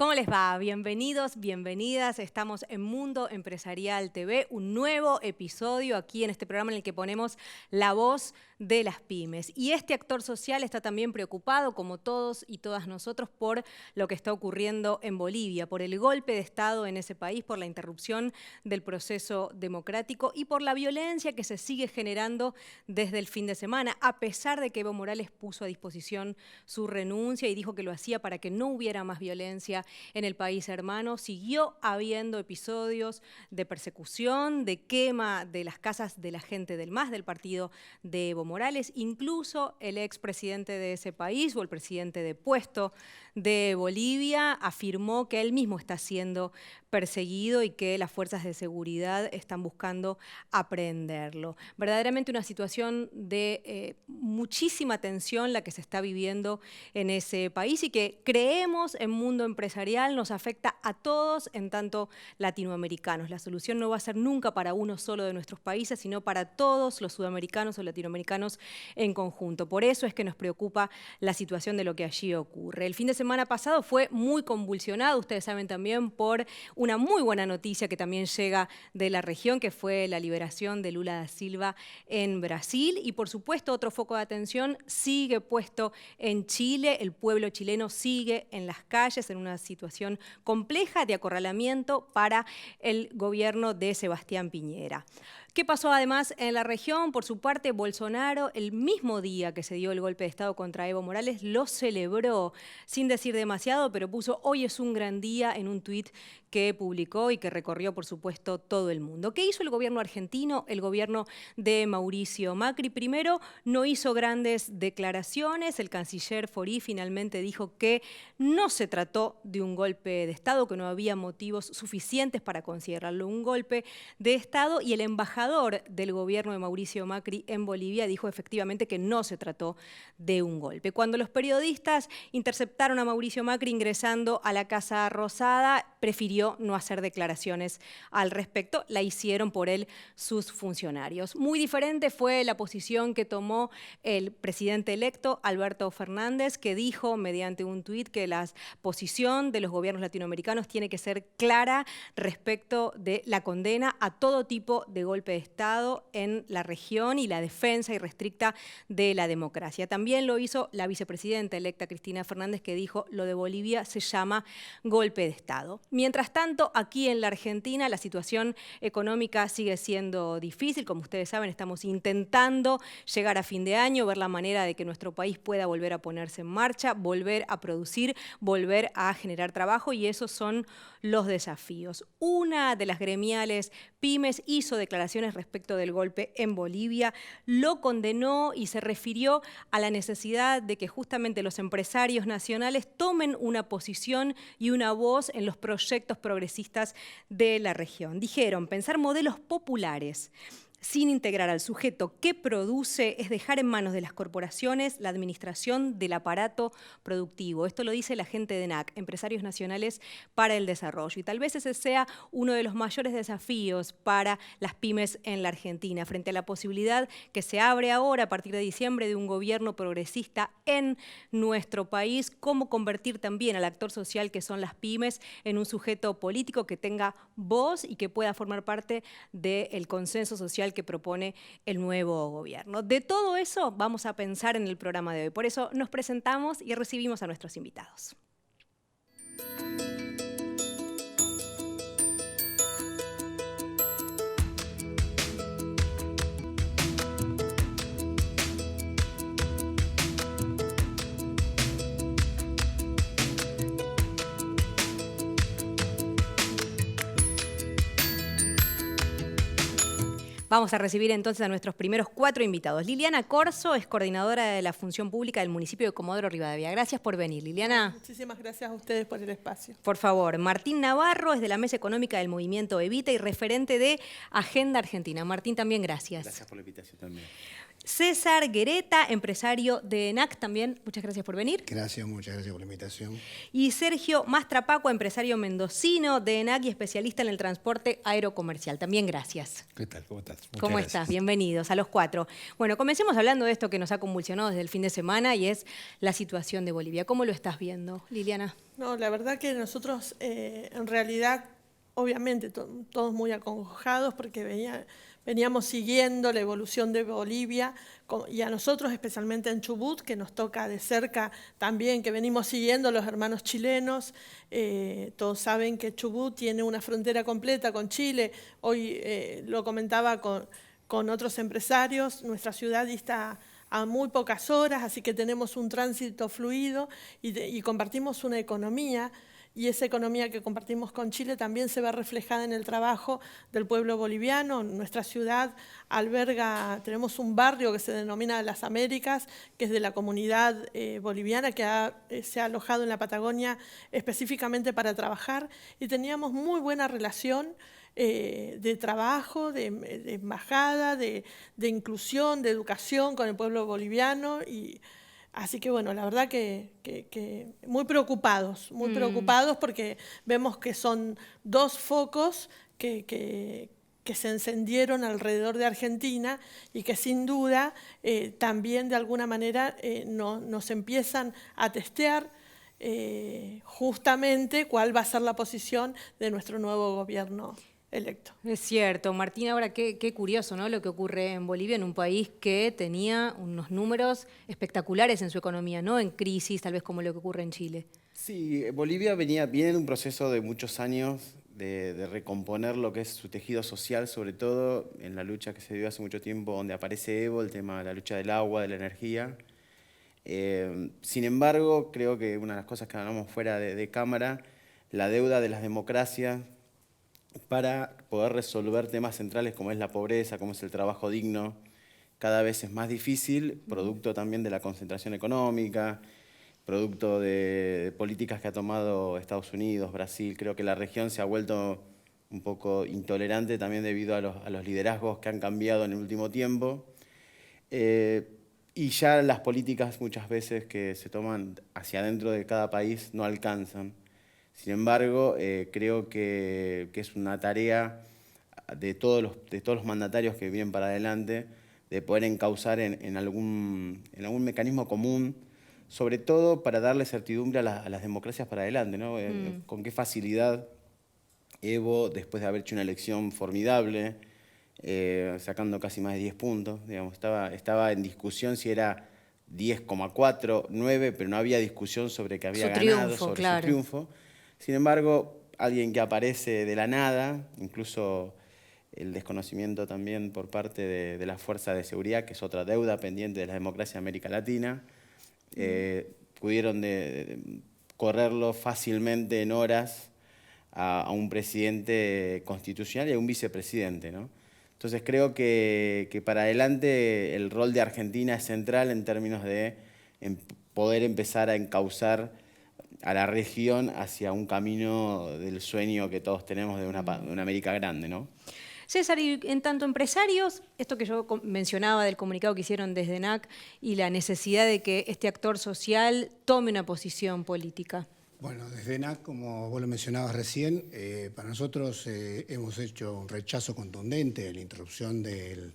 ¿Cómo les va? Bienvenidos, bienvenidas. Estamos en Mundo Empresarial TV, un nuevo episodio aquí en este programa en el que ponemos la voz de las pymes. Y este actor social está también preocupado, como todos y todas nosotros, por lo que está ocurriendo en Bolivia, por el golpe de Estado en ese país, por la interrupción del proceso democrático y por la violencia que se sigue generando desde el fin de semana, a pesar de que Evo Morales puso a disposición su renuncia y dijo que lo hacía para que no hubiera más violencia en el país hermano. Siguió habiendo episodios de persecución, de quema de las casas de la gente del MAS, del partido de Evo Morales. Incluso el expresidente de ese país o el presidente depuesto de Bolivia afirmó que él mismo está siendo perseguido y que las fuerzas de seguridad están buscando aprehenderlo. Verdaderamente una situación de muchísima tensión la que se está viviendo en ese país y que creemos en Mundo Empresarial nos afecta a todos en tanto latinoamericanos. La solución no va a ser nunca para uno solo de nuestros países, sino para todos los sudamericanos o latinoamericanos en conjunto. Por eso es que nos preocupa la situación de lo que allí ocurre. El fin de semana pasado fue muy convulsionado, ustedes saben también, por una muy buena noticia que también llega de la región, que fue la liberación de Lula da Silva en Brasil. Y por supuesto otro foco de atención sigue puesto en Chile. El pueblo chileno sigue en las calles en una situación compleja de acorralamiento para el gobierno de Sebastián Piñera. ¿Qué pasó además en la región? Por su parte, Bolsonaro, el mismo día que se dio el golpe de Estado contra Evo Morales, lo celebró sin decir demasiado, pero puso "hoy es un gran día" en un tuit que publicó y que recorrió, por supuesto, todo el mundo. ¿Qué hizo el gobierno argentino? El gobierno de Mauricio Macri. Primero, no hizo grandes declaraciones. El canciller Forí finalmente dijo que no se trató de un golpe de Estado, que no había motivos suficientes para considerarlo un golpe de Estado, y el embajador del gobierno de Mauricio Macri en Bolivia dijo efectivamente que no se trató de un golpe. Cuando los periodistas interceptaron a Mauricio Macri ingresando a la Casa Rosada, prefirió no hacer declaraciones al respecto, la hicieron por él sus funcionarios. Muy diferente fue la posición que tomó el presidente electo, Alberto Fernández, que dijo mediante un tuit que la posición de los gobiernos latinoamericanos tiene que ser clara respecto de la condena a todo tipo de golpe de Estado en la región y la defensa irrestricta de la democracia. También lo hizo la vicepresidenta electa Cristina Fernández, que dijo: lo de Bolivia se llama golpe de Estado. Mientras tanto, aquí en la Argentina la situación económica sigue siendo difícil. Como ustedes saben, estamos intentando llegar a fin de año, ver la manera de que nuestro país pueda volver a ponerse en marcha, volver a producir, volver a generar trabajo, y esos son los desafíos. Una de las gremiales pymes hizo declaraciones respecto del golpe en Bolivia, lo condenó y se refirió a la necesidad de que justamente los empresarios nacionales tomen una posición y una voz en los proyectos progresistas de la región. Dijeron: pensar modelos populares sin integrar al sujeto que produce es dejar en manos de las corporaciones la administración del aparato productivo. Esto lo dice la gente de ENAC, Empresarios Nacionales para el Desarrollo. Y tal vez ese sea uno de los mayores desafíos para las pymes en la Argentina, frente a la posibilidad que se abre ahora, a partir de diciembre, de un gobierno progresista en nuestro país, cómo convertir también al actor social que son las pymes en un sujeto político que tenga voz y que pueda formar parte del consenso social que propone el nuevo gobierno. De todo eso vamos a pensar en el programa de hoy. Por eso nos presentamos y recibimos a nuestros invitados. Vamos a recibir entonces a nuestros primeros 4 invitados. Liliana Corso es coordinadora de la Función Pública del municipio de Comodoro Rivadavia. Gracias por venir, Liliana. Muchísimas gracias a ustedes por el espacio. Por favor. Martín Navarro es de la Mesa Económica del Movimiento Evita y referente de Agenda Argentina. Martín, también gracias. Gracias por la invitación también. César Guereta, empresario de ENAC también. Muchas gracias por venir. Gracias, muchas gracias por la invitación. Y Sergio Mastrapaco, empresario mendocino de ENAC y especialista en el transporte aerocomercial. También gracias. ¿Qué tal? ¿Cómo estás? ¿Cómo estás? Bienvenidos a los cuatro. Bueno, comencemos hablando de esto que nos ha convulsionado desde el fin de semana y es la situación de Bolivia. ¿Cómo lo estás viendo, Liliana? No, la verdad que nosotros en realidad, obviamente, todos muy acongojados porque veníamos siguiendo la evolución de Bolivia y a nosotros, especialmente en Chubut, que nos toca de cerca también, que venimos siguiendo los hermanos chilenos. Todos saben que Chubut tiene una frontera completa con Chile. Hoy lo comentaba con otros empresarios, nuestra ciudad está a muy pocas horas, así que tenemos un tránsito fluido y compartimos una economía. Y esa economía que compartimos con Chile también se ve reflejada en el trabajo del pueblo boliviano. Nuestra ciudad tenemos un barrio que se denomina Las Américas, que es de la comunidad boliviana que se ha alojado en la Patagonia específicamente para trabajar, y teníamos muy buena relación de trabajo, de embajada, de inclusión, de educación con el pueblo boliviano. Así que bueno, la verdad que muy preocupados porque vemos que son dos focos que se encendieron alrededor de Argentina y que sin duda también de alguna manera nos empiezan a testear justamente cuál va a ser la posición de nuestro nuevo gobierno electo. Es cierto, Martín, ahora qué curioso, ¿no? Lo que ocurre en Bolivia, en un país que tenía unos números espectaculares en su economía, no en crisis, tal vez como lo que ocurre en Chile. Sí, Bolivia viene en un proceso de muchos años de recomponer lo que es su tejido social, sobre todo en la lucha que se dio hace mucho tiempo, donde aparece Evo, el tema de la lucha del agua, de la energía. Sin embargo, creo que una de las cosas que hablamos fuera de cámara, la deuda de las democracias para poder resolver temas centrales como es la pobreza, como es el trabajo digno, cada vez es más difícil, producto también de la concentración económica, producto de políticas que ha tomado Estados Unidos, Brasil. Creo que la región se ha vuelto un poco intolerante también debido a los liderazgos que han cambiado en el último tiempo. Y ya las políticas muchas veces que se toman hacia adentro de cada país no alcanzan. Sin embargo, creo que es una tarea de todos los mandatarios que vienen para adelante de poder encauzar en algún mecanismo común, sobre todo para darle certidumbre a las democracias para adelante, ¿no? Con qué facilidad Evo, después de haber hecho una elección formidable, sacando casi más de 10 puntos, digamos, estaba en discusión si era 10,4, 9, pero no había discusión sobre que había ganado, sobre su triunfo. Sin embargo, alguien que aparece de la nada, incluso el desconocimiento también por parte de las fuerzas de seguridad, que es otra deuda pendiente de la democracia de América Latina, pudieron correrlo fácilmente en horas a un presidente constitucional y a un vicepresidente, ¿no? Entonces creo que para adelante el rol de Argentina es central en términos de poder empezar a encauzar a la región hacia un camino del sueño que todos tenemos de una América grande, ¿no? César, y en tanto empresarios, esto que yo mencionaba del comunicado que hicieron desde ENAC y la necesidad de que este actor social tome una posición política. Bueno, desde ENAC, como vos lo mencionabas recién, para nosotros hemos hecho un rechazo contundente a la interrupción del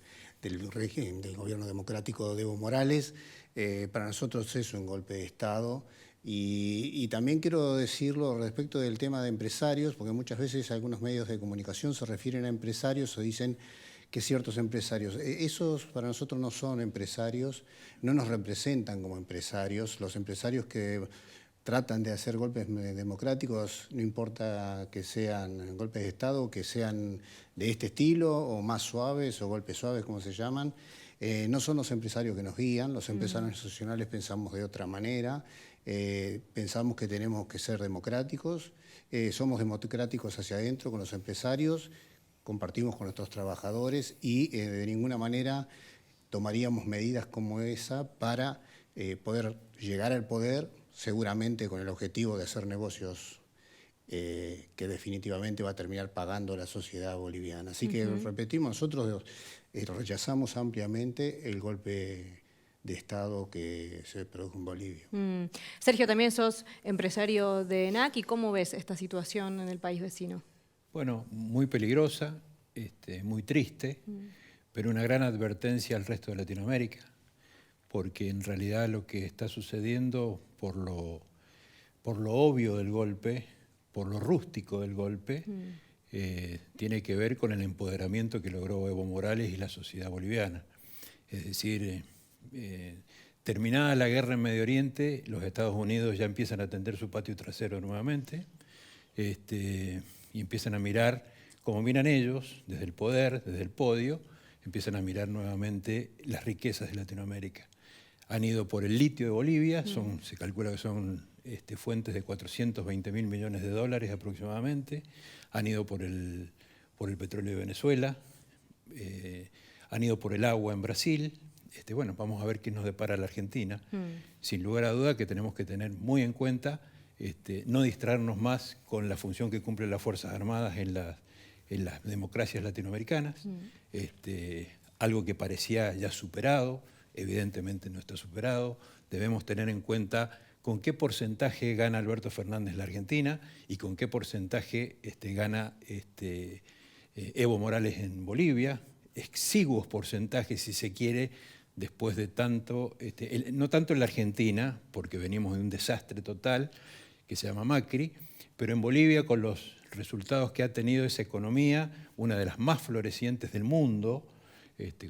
régimen del gobierno democrático de Evo Morales. Para nosotros es un golpe de Estado. Y también quiero decirlo respecto del tema de empresarios, porque muchas veces algunos medios de comunicación se refieren a empresarios o dicen que ciertos empresarios. Esos para nosotros no son empresarios, no nos representan como empresarios. Los empresarios que tratan de hacer golpes democráticos, no importa que sean golpes de Estado, que sean de este estilo o más suaves o golpes suaves, como se llaman, no son los empresarios que nos guían. Los empresarios nacionales pensamos de otra manera. Pensamos que tenemos que ser democráticos, somos democráticos hacia adentro con los empresarios, compartimos con nuestros trabajadores y de ninguna manera tomaríamos medidas como esa para poder llegar al poder, seguramente con el objetivo de hacer negocios que definitivamente va a terminar pagando la sociedad boliviana. Así que repetimos, nosotros rechazamos ampliamente el golpe de Estado que se produjo en Bolivia. Sergio, también sos empresario de ENAC, ¿y cómo ves esta situación en el país vecino? Bueno, muy peligrosa, muy triste, pero una gran advertencia al resto de Latinoamérica, porque en realidad lo que está sucediendo por lo obvio del golpe, por lo rústico del golpe, tiene que ver con el empoderamiento que logró Evo Morales y la sociedad boliviana. Es decir, terminada la guerra en Medio Oriente, los Estados Unidos ya empiezan a tender su patio trasero nuevamente, y empiezan a mirar, como miran ellos, desde el poder, desde el podio, empiezan a mirar nuevamente las riquezas de Latinoamérica. Han ido por el litio de Bolivia, se calcula que son fuentes de 420.000 millones de dólares aproximadamente, han ido por el petróleo de Venezuela, han ido por el agua en Brasil. Bueno, vamos a ver qué nos depara la Argentina. Sin lugar a duda que tenemos que tener muy en cuenta no distraernos más con la función que cumplen las Fuerzas Armadas en las democracias latinoamericanas, algo que parecía ya superado, evidentemente no está superado. Debemos tener en cuenta con qué porcentaje gana Alberto Fernández la Argentina y con qué porcentaje gana Evo Morales en Bolivia, exiguos porcentajes si se quiere, después de tanto, no tanto en la Argentina, porque venimos de un desastre total, que se llama Macri, pero en Bolivia con los resultados que ha tenido esa economía, una de las más florecientes del mundo,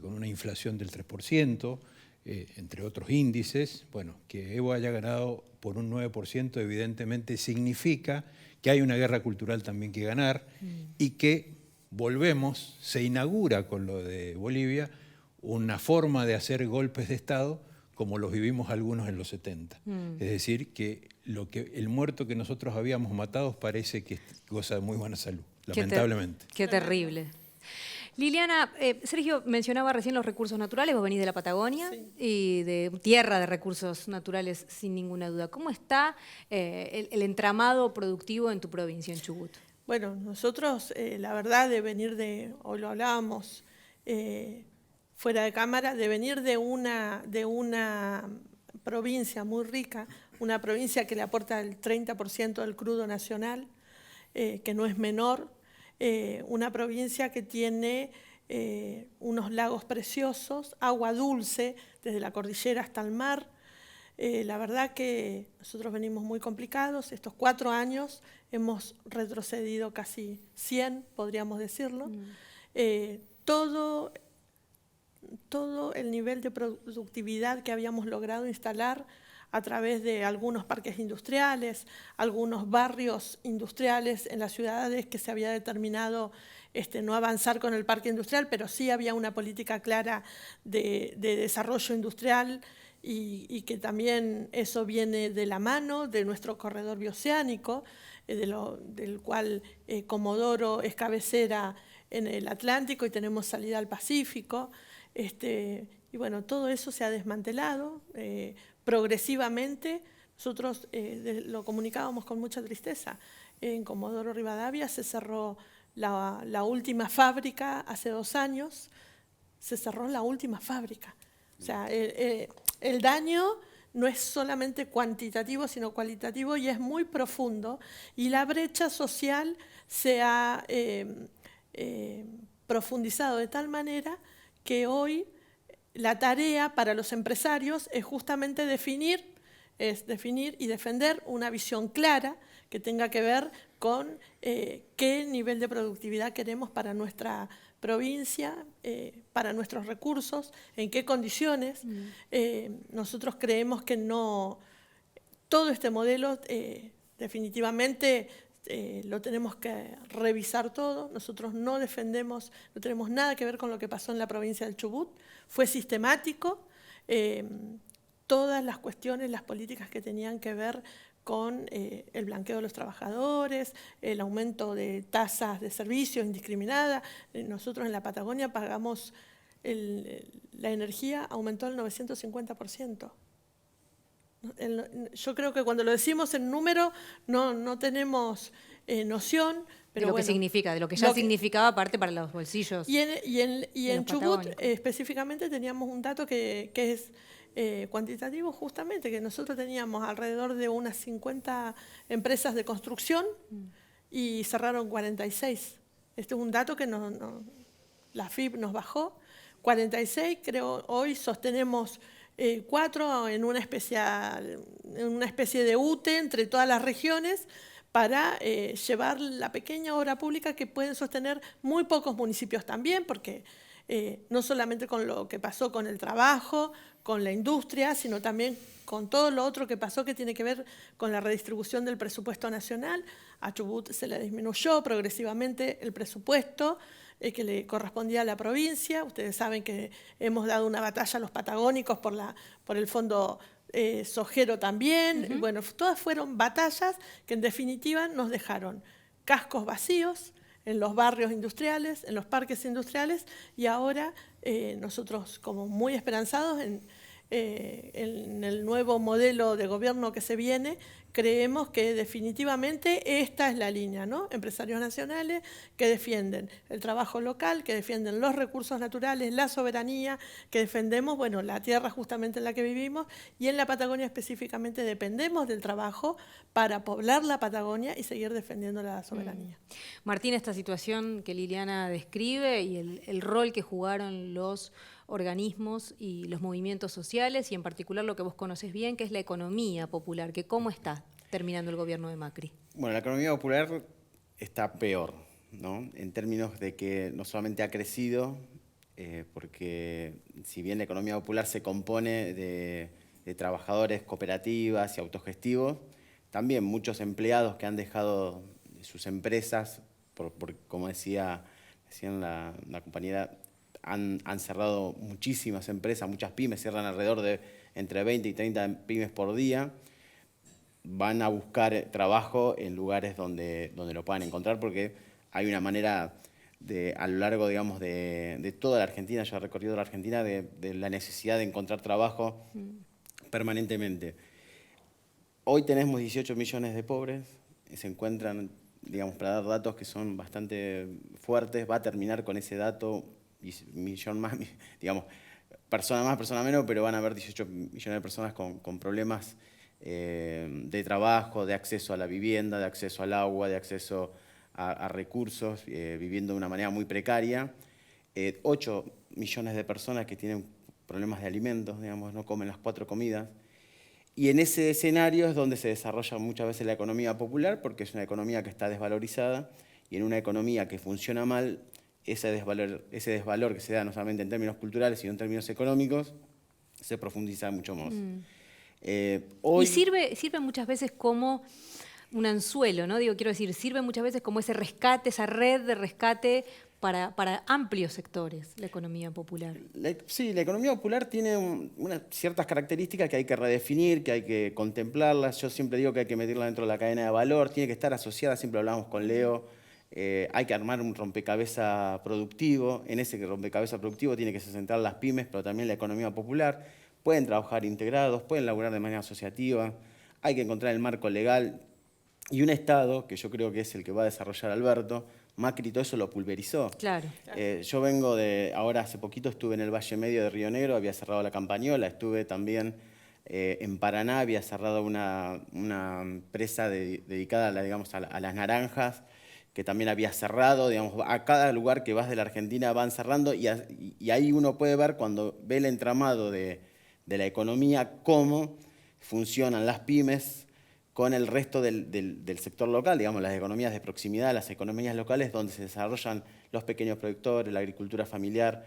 con una inflación del 3%, entre otros índices, bueno, que Evo haya ganado por un 9% evidentemente significa que hay una guerra cultural también que ganar y que volvemos, se inaugura con lo de Bolivia, una forma de hacer golpes de Estado como los vivimos algunos en los 70. Es decir, que el muerto que nosotros habíamos matado parece que goza de muy buena salud, lamentablemente. Qué terrible. Liliana, Sergio mencionaba recién los recursos naturales, vos venís de la Patagonia y de tierra de recursos naturales sin ninguna duda. ¿Cómo está el entramado productivo en tu provincia, en Chubut? Bueno, nosotros, la verdad, de venir hoy lo hablábamos fuera de cámara, de venir de una provincia muy rica, una provincia que le aporta el 30% del crudo nacional, que no es menor, una provincia que tiene unos lagos preciosos, agua dulce desde la cordillera hasta el mar. La verdad que nosotros venimos muy complicados. Estos 4 años hemos retrocedido casi 100, podríamos decirlo. Todo el nivel de productividad que habíamos logrado instalar a través de algunos parques industriales, algunos barrios industriales en las ciudades que se había determinado no avanzar con el parque industrial, pero sí había una política clara de desarrollo industrial y que también eso viene de la mano de nuestro corredor bioceánico, del cual Comodoro es cabecera en el Atlántico y tenemos salida al Pacífico. Y bueno, todo eso se ha desmantelado progresivamente. Nosotros lo comunicábamos con mucha tristeza. En Comodoro Rivadavia se cerró la última fábrica hace 2 años, se cerró la última fábrica. O sea, el daño no es solamente cuantitativo, sino cualitativo y es muy profundo. Y la brecha social se ha profundizado de tal manera que hoy la tarea para los empresarios es justamente definir y defender una visión clara que tenga que ver con qué nivel de productividad queremos para nuestra provincia, para nuestros recursos, en qué condiciones. Nosotros creemos que no, todo este modelo definitivamente lo tenemos que revisar todo. Nosotros no defendemos, no tenemos nada que ver con lo que pasó en la provincia del Chubut. Fue sistemático. Todas las cuestiones, las políticas que tenían que ver con el blanqueo de los trabajadores, el aumento de tasas de servicios indiscriminada. Nosotros en la Patagonia pagamos, la energía aumentó al 950%. Yo creo que cuando lo decimos en número no tenemos noción. De Pero lo que bueno, significa, de lo que ya significaba aparte para los bolsillos. Y en los Chubut patagónicos. específicamente teníamos un dato que es cuantitativo justamente, que nosotros teníamos alrededor de unas 50 empresas de construcción y cerraron 46. Este es un dato que la FIP nos bajó. 46, creo, hoy sostenemos 4 en una especie de UTE entre todas las regiones, para llevar la pequeña obra pública que pueden sostener muy pocos municipios también, porque no solamente con lo que pasó con el trabajo, con la industria, sino también con todo lo otro que pasó que tiene que ver con la redistribución del presupuesto nacional. A Chubut se le disminuyó progresivamente el presupuesto que le correspondía a la provincia. Ustedes saben que hemos dado una batalla a los patagónicos por el fondo sojero también. Bueno, todas fueron batallas que en definitiva nos dejaron cascos vacíos en los barrios industriales, en los parques industriales, y ahora nosotros como muy esperanzados en el nuevo modelo de gobierno que se viene, creemos que definitivamente esta es la línea, ¿no? Empresarios nacionales que defienden el trabajo local, que defienden los recursos naturales, la soberanía, que defendemos, bueno, la tierra justamente en la que vivimos, y en la Patagonia específicamente dependemos del trabajo para poblar la Patagonia y seguir defendiendo la soberanía. Martín, esta situación que Liliana describe y el rol que jugaron los organismos y los movimientos sociales, y en particular lo que vos conocés bien, que es la economía popular, que cómo está terminando el gobierno de Macri. Bueno, la economía popular está peor, ¿no? En términos de que no solamente ha crecido, porque si bien la economía popular se compone de trabajadores, cooperativas y autogestivos, también muchos empleados que han dejado sus empresas, como decían la compañera, han cerrado muchísimas empresas, muchas pymes, cierran alrededor de entre 20 y 30 pymes por día. Van a buscar trabajo en lugares donde lo puedan encontrar, porque hay una manera a lo largo, digamos, de toda la Argentina, yo he recorrido la Argentina, de la necesidad de encontrar trabajo permanentemente. Hoy tenemos 18 millones de pobres, se encuentran, digamos, para dar datos que son bastante fuertes, va a terminar con ese dato, millón más, digamos, persona más, persona menos, pero van a haber 18 millones de personas con problemas de trabajo, de acceso a la vivienda, de acceso al agua, de acceso a recursos, viviendo de una manera muy precaria. 8 millones de personas que tienen problemas de alimentos, digamos, no comen las 4 comidas. Y en ese escenario es donde se desarrolla muchas veces la economía popular, porque es una economía que está desvalorizada, y en una economía que funciona mal, ese desvalor que se da no solamente en términos culturales, sino en términos económicos, se profundiza mucho más. Y sirve muchas veces como un anzuelo, ¿no? Quiero decir, sirve muchas veces como ese rescate, esa red de rescate para amplios sectores, la economía popular. Sí, la economía popular tiene ciertas características que hay que redefinir, que hay que contemplarlas. Yo siempre digo que hay que meterla dentro de la cadena de valor, tiene que estar asociada, siempre hablamos con Leo, hay que armar un rompecabezas productivo. En ese rompecabezas productivo tiene que centrar las pymes, pero también la economía popular. Pueden trabajar integrados, pueden laburar de manera asociativa, hay que encontrar el marco legal y un Estado, que yo creo que es el que va a desarrollar Alberto. Macri todo eso lo pulverizó. Claro. Yo vengo ahora hace poquito estuve en el Valle Medio de Río Negro, había cerrado la Campañola, estuve también en Paraná, había cerrado una empresa dedicada a las naranjas, que también había cerrado. Digamos, a cada lugar que vas de la Argentina van cerrando, y ahí uno puede ver, cuando ve el entramado de la economía, cómo funcionan las pymes con el resto del sector local, digamos, las economías de proximidad, las economías locales donde se desarrollan los pequeños productores, la agricultura familiar.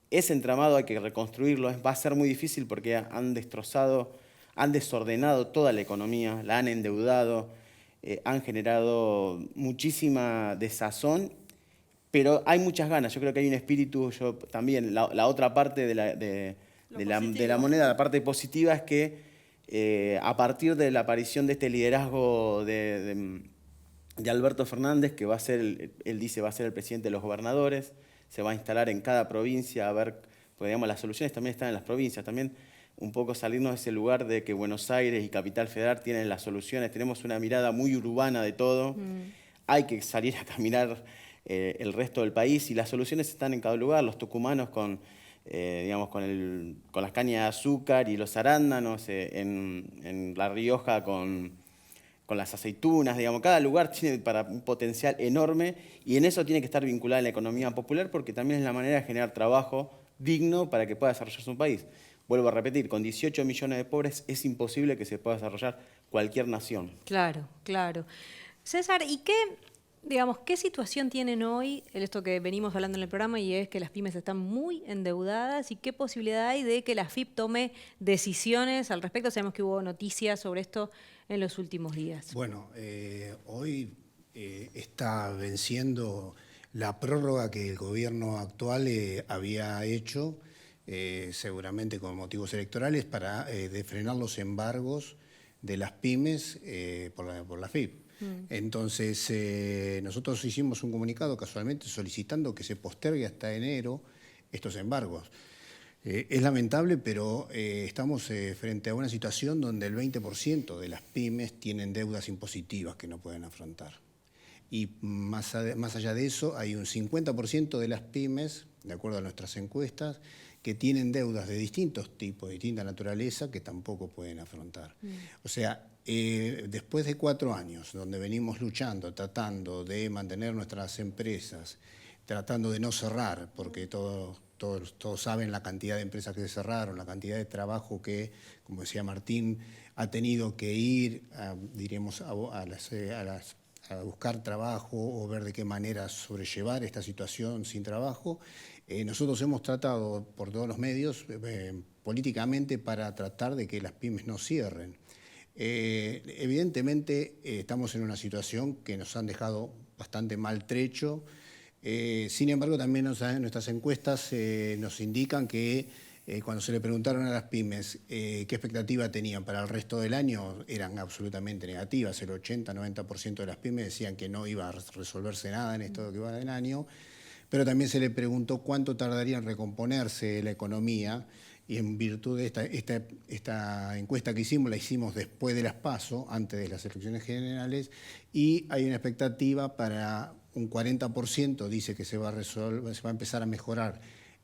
Ese entramado hay que reconstruirlo, va a ser muy difícil porque han desordenado toda la economía, la han endeudado, han generado muchísima desazón, pero hay muchas ganas. Yo creo que hay un espíritu, también, la otra parte de la moneda, la parte positiva, es que a partir de la aparición de este liderazgo de Alberto Fernández, que él dice va a ser el presidente de los gobernadores, se va a instalar en cada provincia a ver, porque digamos, las soluciones también están en las provincias, también un poco salirnos de ese lugar de que Buenos Aires y Capital Federal tienen las soluciones. Tenemos una mirada muy urbana de todo. Hay que salir a caminar el resto del país y las soluciones están en cada lugar. Los tucumanos digamos, con las cañas de azúcar y los arándanos, en La Rioja con las aceitunas, digamos, cada lugar tiene para un potencial enorme y en eso tiene que estar vinculada la economía popular porque también es la manera de generar trabajo digno para que pueda desarrollarse un país. Vuelvo a repetir, con 18 millones de pobres es imposible que se pueda desarrollar cualquier nación. Claro, claro. César, ¿y qué situación tienen hoy, esto que venimos hablando en el programa, y es que las pymes están muy endeudadas, y qué posibilidad hay de que la AFIP tome decisiones al respecto? Sabemos que hubo noticias sobre esto en los últimos días. Bueno, hoy está venciendo la prórroga que el gobierno actual había hecho, seguramente con motivos electorales, para frenar los embargos de las pymes por la AFIP. Entonces, nosotros hicimos un comunicado casualmente solicitando que se postergue hasta enero estos embargos. Es lamentable, pero estamos frente a una situación donde el 20% de las pymes tienen deudas impositivas que no pueden afrontar. Y más allá de eso, hay un 50% de las pymes, de acuerdo a nuestras encuestas, que tienen deudas de distintos tipos, de distinta naturaleza, que tampoco pueden afrontar. O sea, después de 4 años, donde venimos luchando, tratando de mantener nuestras empresas, tratando de no cerrar, porque todos saben la cantidad de empresas que se cerraron, la cantidad de trabajo que, como decía Martín, ha tenido que ir, diríamos, a buscar trabajo o ver de qué manera sobrellevar esta situación sin trabajo. Nosotros hemos tratado por todos los medios, políticamente, para tratar de que las pymes no cierren. Evidentemente estamos en una situación que nos han dejado bastante maltrecho. Sin embargo, también nuestras encuestas nos indican que cuando se le preguntaron a las pymes qué expectativa tenían para el resto del año, eran absolutamente negativas. El 80-90% de las pymes decían que no iba a resolverse nada en esto que va del año, pero también se le preguntó cuánto tardaría en recomponerse la economía, y en virtud de esta encuesta que hicimos, la hicimos después de las PASO, antes de las elecciones generales, y hay una expectativa para un 40%, dice que se va a empezar a mejorar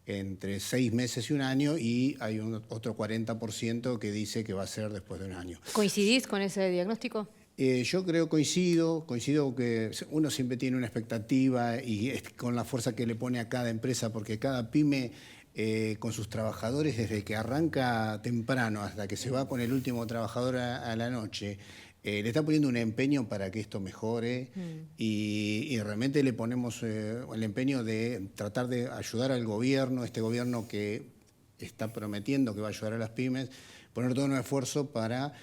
entre 6 meses y 1 año, y hay otro 40% que dice que va a ser después de 1 año. ¿Coincidís con ese diagnóstico? Yo creo, coincido que uno siempre tiene una expectativa y con la fuerza que le pone a cada empresa, porque cada pyme con sus trabajadores, desde que arranca temprano hasta que se va con el último trabajador a la noche, le está poniendo un empeño para que esto mejore y realmente le ponemos el empeño de tratar de ayudar al gobierno, este gobierno que está prometiendo que va a ayudar a las pymes, poner todo un esfuerzo para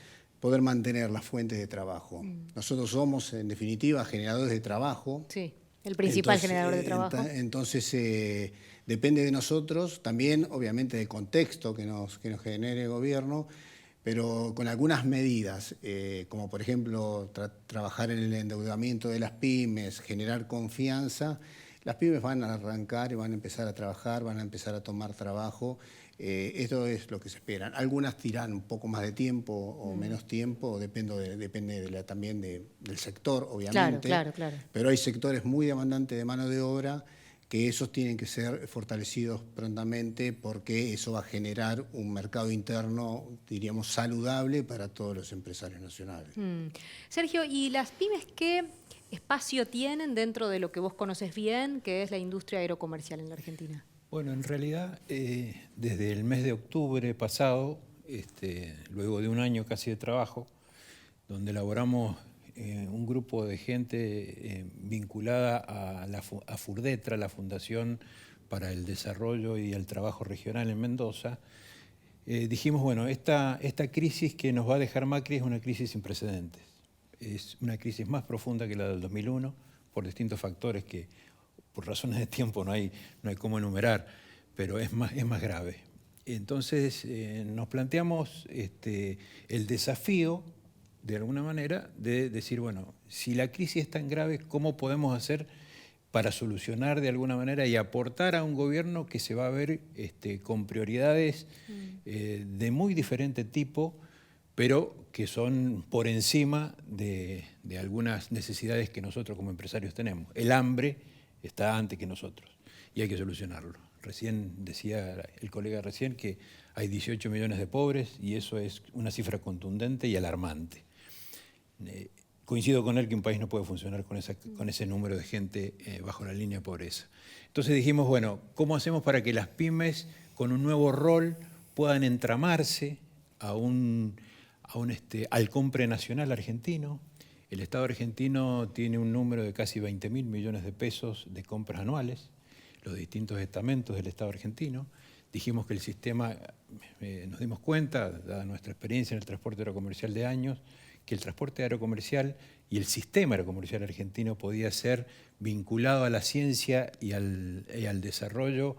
poder mantener las fuentes de trabajo. Nosotros somos, en definitiva, generadores de trabajo. Sí, el principal generador de trabajo. Entonces, depende de nosotros, también, obviamente, del contexto que nos genere el gobierno, pero con algunas medidas, como por ejemplo trabajar en el endeudamiento de las pymes, generar confianza. Las pymes van a arrancar y van a empezar a trabajar, van a empezar a tomar trabajo. Esto es lo que se espera. Algunas tiran un poco más de tiempo o menos tiempo, depende también del sector, obviamente. Claro. Pero hay sectores muy demandantes de mano de obra que esos tienen que ser fortalecidos prontamente, porque eso va a generar un mercado interno, diríamos, saludable para todos los empresarios nacionales. Sergio, ¿y las pymes qué espacio tienen dentro de lo que vos conoces bien, que es la industria aerocomercial en la Argentina? Bueno, en realidad, desde el mes de octubre pasado, luego de 1 año casi de trabajo, donde elaboramos un grupo de gente vinculada a FURDETRA, la Fundación para el Desarrollo y el Trabajo Regional en Mendoza, dijimos, bueno, esta crisis que nos va a dejar Macri es una crisis sin precedentes. Es una crisis más profunda que la del 2001, por distintos factores que, por razones de tiempo, no hay cómo enumerar, pero es más grave. Entonces, nos planteamos el desafío, de alguna manera, de decir, bueno, si la crisis es tan grave, ¿cómo podemos hacer para solucionar de alguna manera y aportar a un gobierno que se va a ver con prioridades de muy diferente tipo, pero que son por encima de algunas necesidades que nosotros como empresarios tenemos. El hambre está antes que nosotros y hay que solucionarlo. Recién decía el colega que hay 18 millones de pobres y eso es una cifra contundente y alarmante. Coincido con él que un país no puede funcionar con ese número de gente bajo la línea de pobreza. Entonces dijimos, bueno, ¿cómo hacemos para que las pymes con un nuevo rol puedan entramarse al compre nacional argentino? El Estado argentino tiene un número de casi 20.000 millones de pesos de compras anuales, los distintos estamentos del Estado argentino. Dijimos que el sistema, nos dimos cuenta, dada nuestra experiencia en el transporte aerocomercial de años, que el transporte aerocomercial y el sistema aerocomercial argentino podía ser vinculado a la ciencia y al desarrollo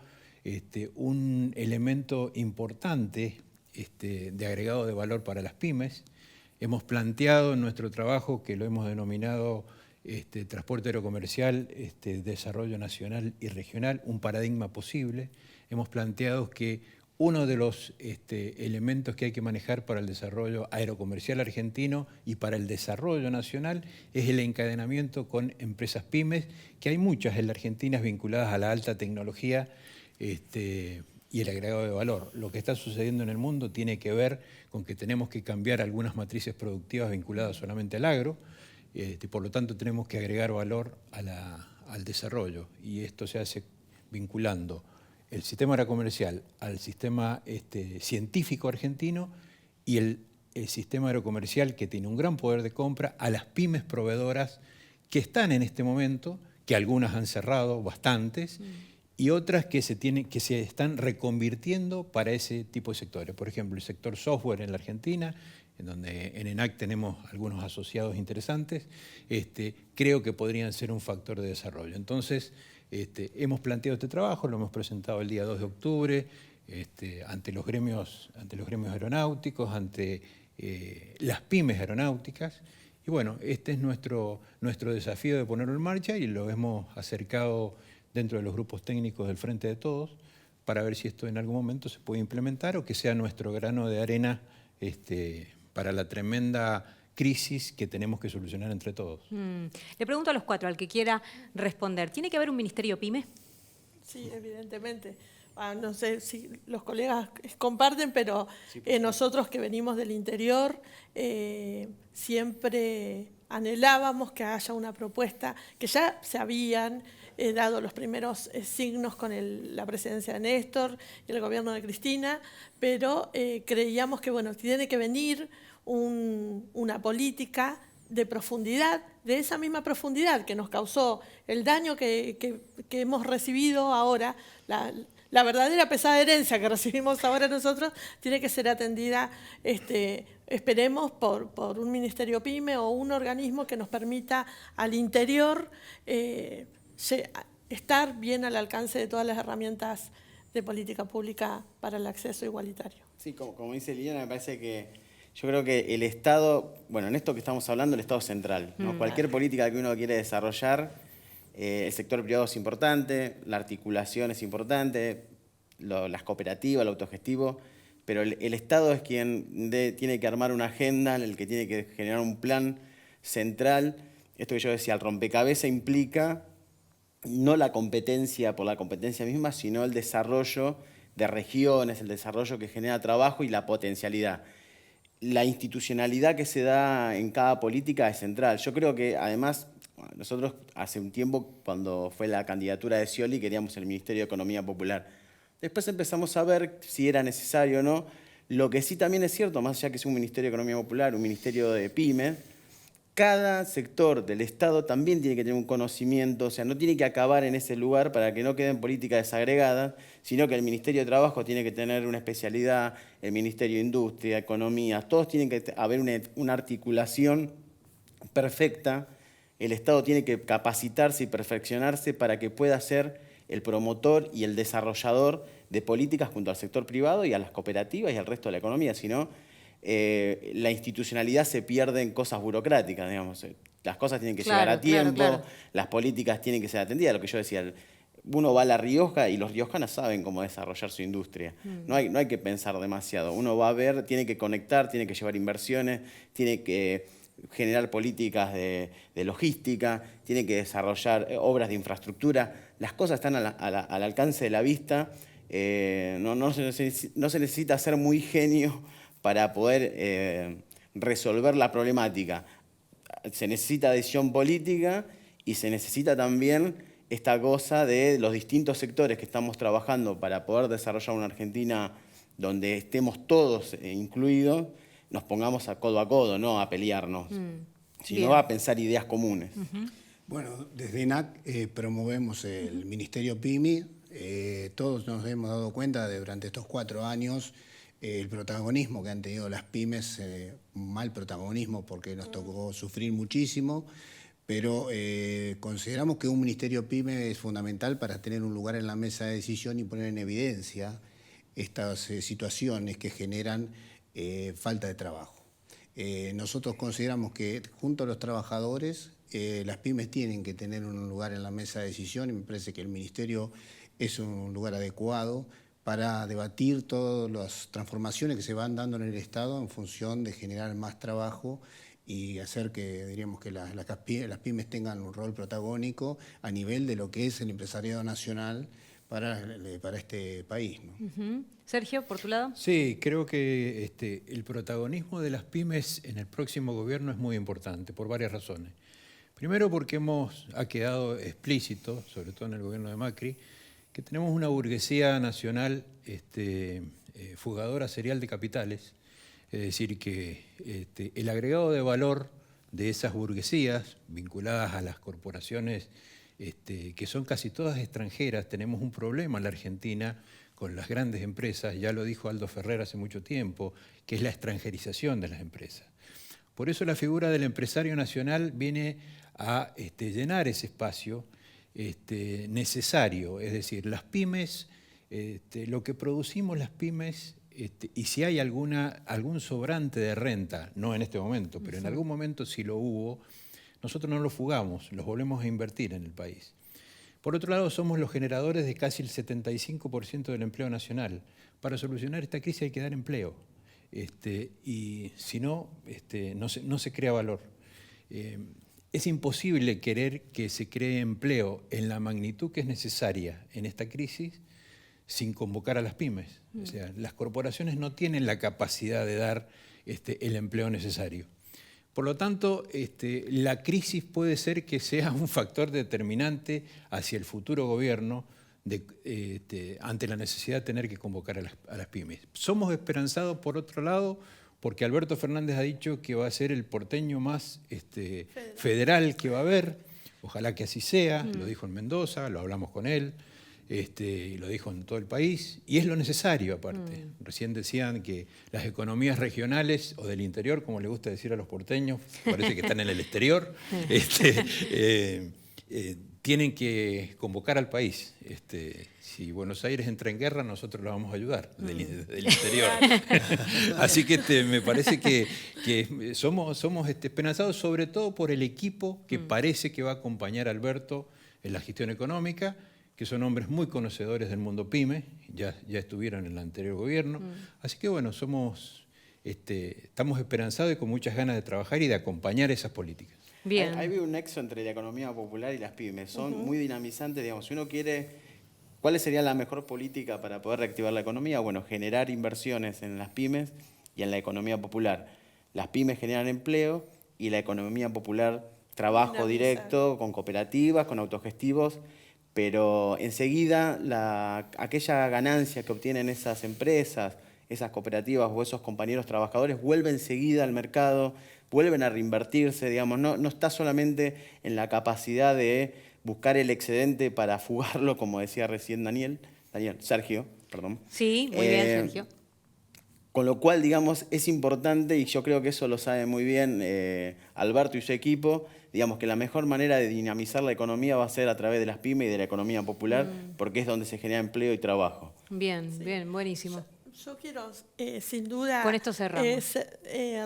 un elemento importante de agregado de valor para las pymes. Hemos planteado en nuestro trabajo, que lo hemos denominado transporte aerocomercial, desarrollo nacional y regional, un paradigma posible. Hemos planteado que uno de los elementos que hay que manejar para el desarrollo aerocomercial argentino y para el desarrollo nacional es el encadenamiento con empresas pymes, que hay muchas en la Argentina vinculadas a la alta tecnología y el agregado de valor. Lo que está sucediendo en el mundo tiene que ver con que tenemos que cambiar algunas matrices productivas vinculadas solamente al agro, por lo tanto tenemos que agregar valor al desarrollo, y esto se hace vinculando el sistema aerocomercial al sistema científico argentino y el sistema aerocomercial, que tiene un gran poder de compra, a las pymes proveedoras que están en este momento, que algunas han cerrado, bastantes, y otras que se están reconvirtiendo para ese tipo de sectores. Por ejemplo, el sector software en la Argentina, en donde en ENAC tenemos algunos asociados interesantes, creo que podrían ser un factor de desarrollo. Entonces, hemos planteado este trabajo, lo hemos presentado el día 2 de octubre ante los gremios aeronáuticos, ante las pymes aeronáuticas. Y bueno, este es nuestro desafío de ponerlo en marcha, y lo hemos acercado dentro de los grupos técnicos del Frente de Todos para ver si esto en algún momento se puede implementar o que sea nuestro grano de arena para la tremenda crisis que tenemos que solucionar entre todos. Le pregunto a los cuatro, al que quiera responder, ¿tiene que haber un ministerio PYME? Sí, evidentemente. No sé si los colegas comparten, pero nosotros que venimos del interior siempre anhelábamos que haya una propuesta, que ya se habían dado los primeros signos con la presidencia de Néstor y el gobierno de Cristina, pero creíamos que tiene que venir una política de profundidad, de esa misma profundidad que nos causó el daño que hemos recibido ahora. La verdadera pesada herencia que recibimos ahora nosotros tiene que ser atendida, esperemos, por un ministerio PYME o un organismo que nos permita al interior estar bien al alcance de todas las herramientas de política pública para el acceso igualitario. Sí, como dice Liliana, me parece que yo creo que el Estado, en esto que estamos hablando, el Estado central, ¿no? Cualquier política que uno quiere desarrollar, el sector privado es importante, la articulación es importante, las cooperativas, el autogestivo, pero el Estado es quien tiene que armar una agenda, en el que tiene que generar un plan central. Esto que yo decía, el rompecabezas implica no la competencia por la competencia misma, sino el desarrollo de regiones, el desarrollo que genera trabajo y la potencialidad. La institucionalidad que se da en cada política es central. Yo creo que, además, nosotros hace un tiempo, cuando fue la candidatura de Scioli, queríamos el Ministerio de Economía Popular. Después empezamos a ver si era necesario o no. Lo que sí también es cierto, más allá que sea un Ministerio de Economía Popular, un Ministerio de Pymes, cada sector del Estado también tiene que tener un conocimiento, o sea, no tiene que acabar en ese lugar para que no queden políticas desagregadas, sino que el Ministerio de Trabajo tiene que tener una especialidad, el Ministerio de Industria, Economía, todos tienen que haber una articulación perfecta. El Estado tiene que capacitarse y perfeccionarse para que pueda ser el promotor y el desarrollador de políticas junto al sector privado y a las cooperativas y al resto de la economía, si no, la institucionalidad se pierde en cosas burocráticas, digamos. Las cosas tienen que Claro, llegar a tiempo, claro. las políticas tienen que ser atendidas, lo que yo decía. Uno va a La Rioja y los riojanos saben cómo desarrollar su industria. No hay que pensar demasiado. Uno va a ver, tiene que conectar, tiene que llevar inversiones, tiene que generar políticas de logística, tiene que desarrollar obras de infraestructura. Las cosas están al alcance de la vista. No se necesita ser muy genio para poder resolver la problemática. Se necesita decisión política y se necesita también esta cosa de los distintos sectores que estamos trabajando para poder desarrollar una Argentina donde estemos todos incluidos, nos pongamos a codo, no a pelearnos, sino a pensar ideas comunes. Bueno, desde ENAC promovemos el Ministerio PYME. Todos nos hemos dado cuenta durante estos 4 años el protagonismo que han tenido las pymes, un mal protagonismo porque nos tocó sufrir muchísimo, pero consideramos que un Ministerio PYME es fundamental para tener un lugar en la mesa de decisión y poner en evidencia estas situaciones que generan falta de trabajo. Nosotros consideramos que junto a los trabajadores, las pymes tienen que tener un lugar en la mesa de decisión y me parece que el Ministerio es un lugar adecuado para debatir todas las transformaciones que se van dando en el Estado en función de generar más trabajo y hacer que, diríamos, que las pymes tengan un rol protagónico a nivel de lo que es el empresariado nacional para este país, ¿no? Sergio, por tu lado. Sí, creo que el protagonismo de las pymes en el próximo gobierno es muy importante, por varias razones. Primero porque ha quedado explícito, sobre todo en el gobierno de Macri, que tenemos una burguesía nacional fugadora serial de capitales, es decir, que el agregado de valor de esas burguesías vinculadas a las corporaciones que son casi todas extranjeras, tenemos un problema en la Argentina con las grandes empresas, ya lo dijo Aldo Ferrer hace mucho tiempo, que es la extranjerización de las empresas. Por eso la figura del empresario nacional viene a llenar ese espacio necesario, es decir, las pymes, lo que producimos las pymes, y si hay algún sobrante de renta, no en este momento, pero en algún momento si lo hubo, nosotros no lo fugamos, los volvemos a invertir en el país. Por otro lado, somos los generadores de casi el 75% del empleo nacional. Para solucionar esta crisis hay que dar empleo, y si no, no se crea valor. Es imposible querer que se cree empleo en la magnitud que es necesaria en esta crisis sin convocar a las pymes. O sea, las corporaciones no tienen la capacidad de dar el empleo necesario. Por lo tanto, la crisis puede ser que sea un factor determinante hacia el futuro gobierno ante la necesidad de tener que convocar a las pymes. Somos esperanzados, por otro lado, porque Alberto Fernández ha dicho que va a ser el porteño más federal que va a haber. Ojalá que así sea, lo dijo en Mendoza, lo hablamos con él, lo dijo en todo el país, y es lo necesario aparte. Recién decían que las economías regionales, o del interior, como le gusta decir a los porteños, parece que están en el exterior, tienen que convocar al país. Si Buenos Aires entra en guerra, nosotros lo vamos a ayudar del interior. Así que me parece que somos esperanzados, sobre todo por el equipo que parece que va a acompañar a Alberto en la gestión económica, que son hombres muy conocedores del mundo PYME, ya estuvieron en el anterior gobierno. Así que bueno, estamos esperanzados y con muchas ganas de trabajar y de acompañar esas políticas. Bien. Hay un nexo entre la economía popular y las pymes. Son muy dinamizantes, digamos. Si uno quiere, ¿cuál sería la mejor política para poder reactivar la economía? Bueno, generar inversiones en las pymes y en la economía popular. Las pymes generan empleo y la economía popular trabajo directo con cooperativas, con autogestivos, pero enseguida aquella ganancia que obtienen esas empresas, esas cooperativas o esos compañeros trabajadores vuelven enseguida al mercado, vuelven a reinvertirse, digamos, no está solamente en la capacidad de buscar el excedente para fugarlo, como decía recién Sergio, perdón. Sí, muy bien, Sergio. Con lo cual, digamos, es importante, y yo creo que eso lo sabe muy bien Alberto y su equipo, digamos que la mejor manera de dinamizar la economía va a ser a través de las pymes y de la economía popular, porque es donde se genera empleo y trabajo. Bien, bien, buenísimo. Yo quiero, sin duda, Con esto cerramos.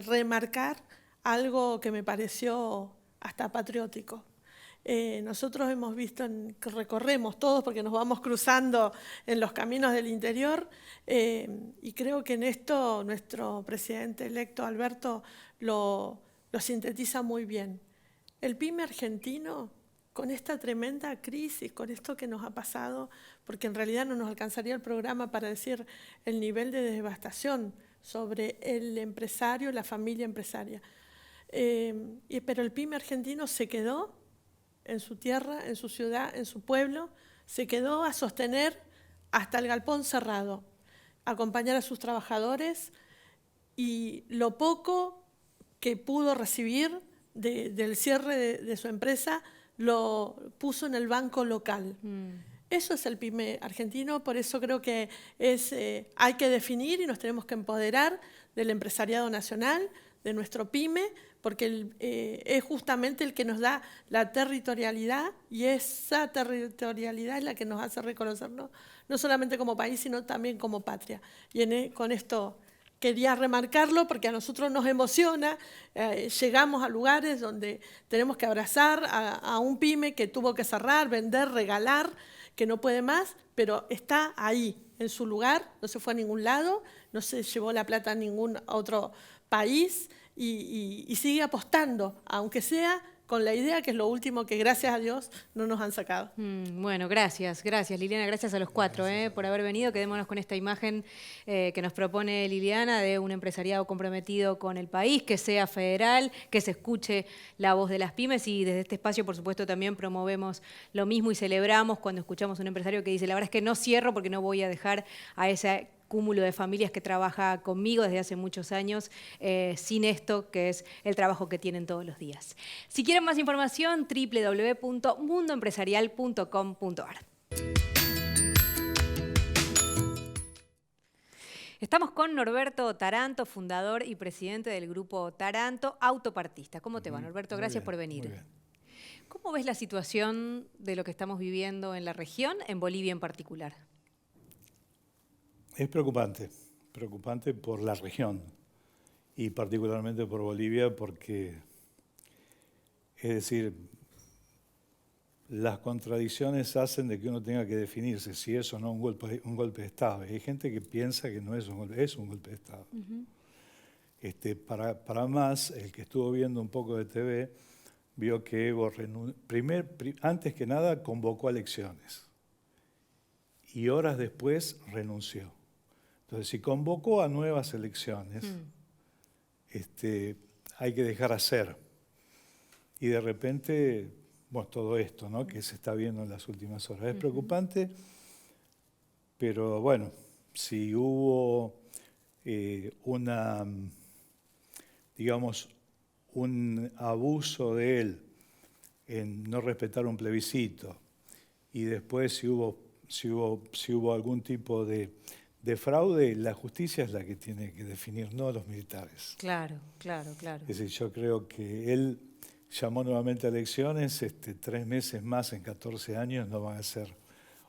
remarcar algo que me pareció hasta patriótico. Nosotros hemos visto, que recorremos todos porque nos vamos cruzando en los caminos del interior, y creo que en esto nuestro presidente electo, Alberto, lo sintetiza muy bien. El PYME argentino, con esta tremenda crisis, con esto que nos ha pasado, porque en realidad no nos alcanzaría el programa para decir el nivel de devastación sobre el empresario, la familia empresaria. Pero el PYME argentino se quedó en su tierra, en su ciudad, en su pueblo, se quedó a sostener hasta el galpón cerrado, a acompañar a sus trabajadores, y lo poco que pudo recibir del cierre de su empresa lo puso en el banco local. Eso es el PYME argentino, por eso creo que hay que definir y nos tenemos que empoderar del empresariado nacional, de nuestro PYME, porque es justamente el que nos da la territorialidad, y esa territorialidad es la que nos hace reconocernos no solamente como país, sino también como patria. Y con esto quería remarcarlo porque a nosotros nos emociona, llegamos a lugares donde tenemos que abrazar a un PYME que tuvo que cerrar, vender, regalar, que no puede más, pero está ahí, en su lugar, no se fue a ningún lado, no se llevó la plata a ningún otro país, y sigue apostando, aunque sea con la idea, que es lo último que gracias a Dios no nos han sacado. Bueno, gracias Liliana, gracias a los cuatro por haber venido. Quedémonos con esta imagen que nos propone Liliana de un empresariado comprometido con el país, que sea federal, que se escuche la voz de las pymes, y desde este espacio, por supuesto, también promovemos lo mismo y celebramos cuando escuchamos a un empresario que dice: la verdad es que no cierro porque no voy a dejar a ese cúmulo de familias que trabaja conmigo desde hace muchos años sin esto, que es el trabajo que tienen todos los días. Si quieren más información, www.mundoempresarial.com.ar. Estamos con Norberto Taranto, fundador y presidente del grupo Taranto, autopartista. ¿Cómo te va, Norberto? Gracias por venir. Muy bien. ¿Cómo ves la situación de lo que estamos viviendo en la región, en Bolivia en particular? Es preocupante por la región y particularmente por Bolivia, porque, es decir, las contradicciones hacen de que uno tenga que definirse si es o no un golpe de Estado. Hay gente que piensa que no es un golpe de Estado. Para más, el que estuvo viendo un poco de TV vio que Evo antes que nada convocó a elecciones y horas después renunció. Entonces, si convocó a nuevas elecciones, hay que dejar hacer. Y de repente, bueno, todo esto, ¿no?, que se está viendo en las últimas horas. Es preocupante, pero bueno, si hubo un abuso de él en no respetar un plebiscito, y después si hubo algún tipo de fraude, la justicia es la que tiene que definir, no los militares. Claro. Es decir, yo creo que él llamó nuevamente a elecciones, 3 meses más en 14 años no van a ser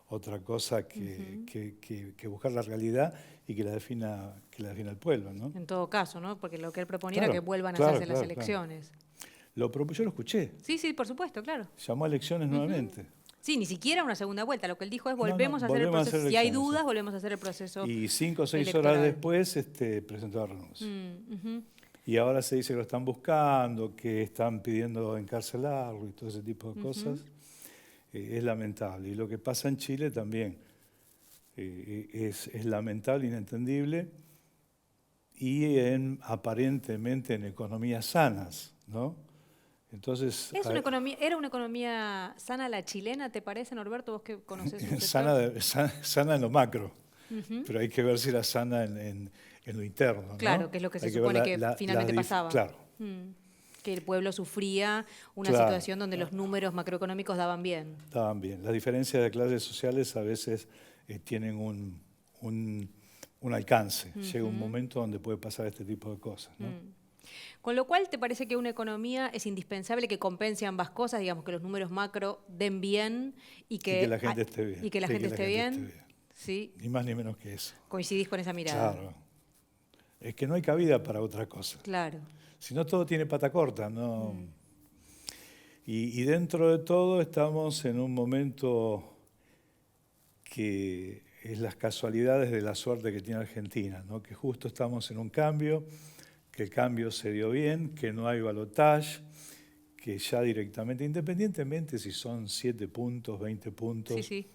otra cosa que buscar la realidad y que la defina el pueblo, ¿no? En todo caso, ¿no? Porque lo que él proponía Claro, era que vuelvan a claro, hacerse las claro, elecciones. Yo lo escuché. Sí, por supuesto, claro. Llamó a elecciones nuevamente. Sí, ni siquiera una segunda vuelta. Lo que él dijo es No, volvemos a hacer el volvemos a proceso. hacer Si hay elecciones, dudas, sí. volvemos a hacer el proceso. Y 5 o 6 electoral. horas después presentó la renuncia. Y ahora se dice que lo están buscando, que están pidiendo encarcelarlo y todo ese tipo de cosas. Es lamentable. Y lo que pasa en Chile también es lamentable, inentendible, y aparentemente en economías sanas, ¿no? Entonces, ¿Era una economía sana la chilena, te parece, Norberto? Vos que conocés un sector. sana en lo macro, pero hay que ver si era sana en lo interno, ¿no? Claro, que es lo que se supone que finalmente pasaba. Claro. Que el pueblo sufría una Claro. situación donde los números macroeconómicos daban bien. Estaban bien. Las diferencias de clases sociales a veces tienen un alcance. Llega un momento donde puede pasar este tipo de cosas, ¿no? Con lo cual, ¿te parece que una economía es indispensable que compense ambas cosas? Digamos, que los números macro den bien y que la gente esté bien. Y que la gente esté bien. ¿sí? Ni más ni menos que eso. Coincidís con esa mirada. Claro. Es que no hay cabida para otra cosa. Claro. Si no, todo tiene pata corta, ¿no? Y dentro de todo estamos en un momento que es las casualidades de la suerte que tiene Argentina, ¿no? Que justo estamos en un cambio, que el cambio se dio bien, que no hay balotaje, que ya directamente, independientemente si son 7 puntos, 20 puntos, Sí, sí.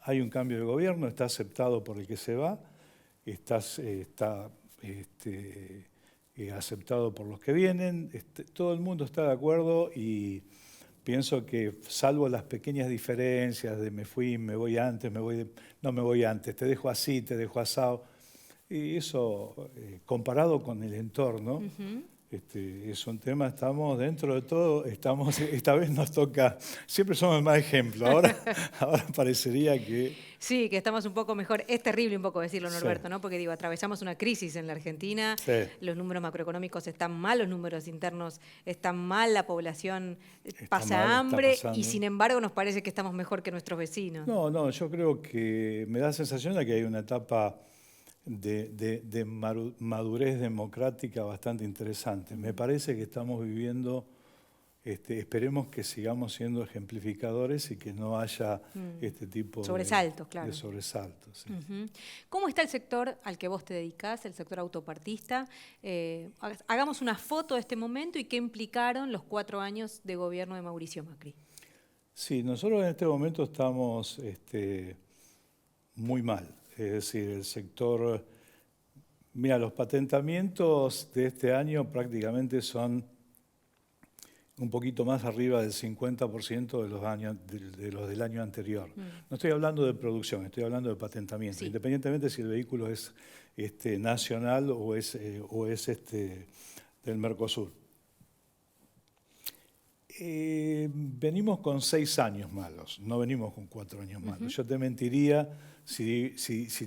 hay un cambio de gobierno, está aceptado por el que se va, está aceptado por los que vienen, todo el mundo está de acuerdo y pienso que salvo las pequeñas diferencias de me fui, me voy antes, no me voy antes, te dejo así, te dejo asado, y eso comparado con el entorno, es un tema, estamos dentro de todo, esta vez nos toca, siempre somos el más ejemplo, ahora parecería que... Sí, que estamos un poco mejor. Es terrible un poco decirlo, Norberto, Sí. ¿no? Porque digo, atravesamos una crisis en la Argentina, Sí. los números macroeconómicos están mal, los números internos están mal, la población pasa mal, está hambre pasando. y sin embargo nos parece que estamos mejor que nuestros vecinos. No, yo creo que me da la sensación de que hay una etapa de madurez democrática bastante interesante. Me parece que estamos viviendo, esperemos que sigamos siendo ejemplificadores y que no haya este tipo Sobresaltos, claro. de sobresaltos. Sí. ¿Cómo está el sector al que vos te dedicás, el sector autopartista? Hagamos una foto de este momento y qué implicaron los 4 años de gobierno de Mauricio Macri. Sí, nosotros en este momento estamos muy mal. Es decir, el sector... Mira, los patentamientos de este año prácticamente son un poquito más arriba del 50% de los del año anterior. No estoy hablando de producción, estoy hablando de patentamiento, Sí. independientemente si el vehículo es nacional o es del Mercosur. Venimos con 6 años malos, no venimos con 4 años malos. Yo te mentiría si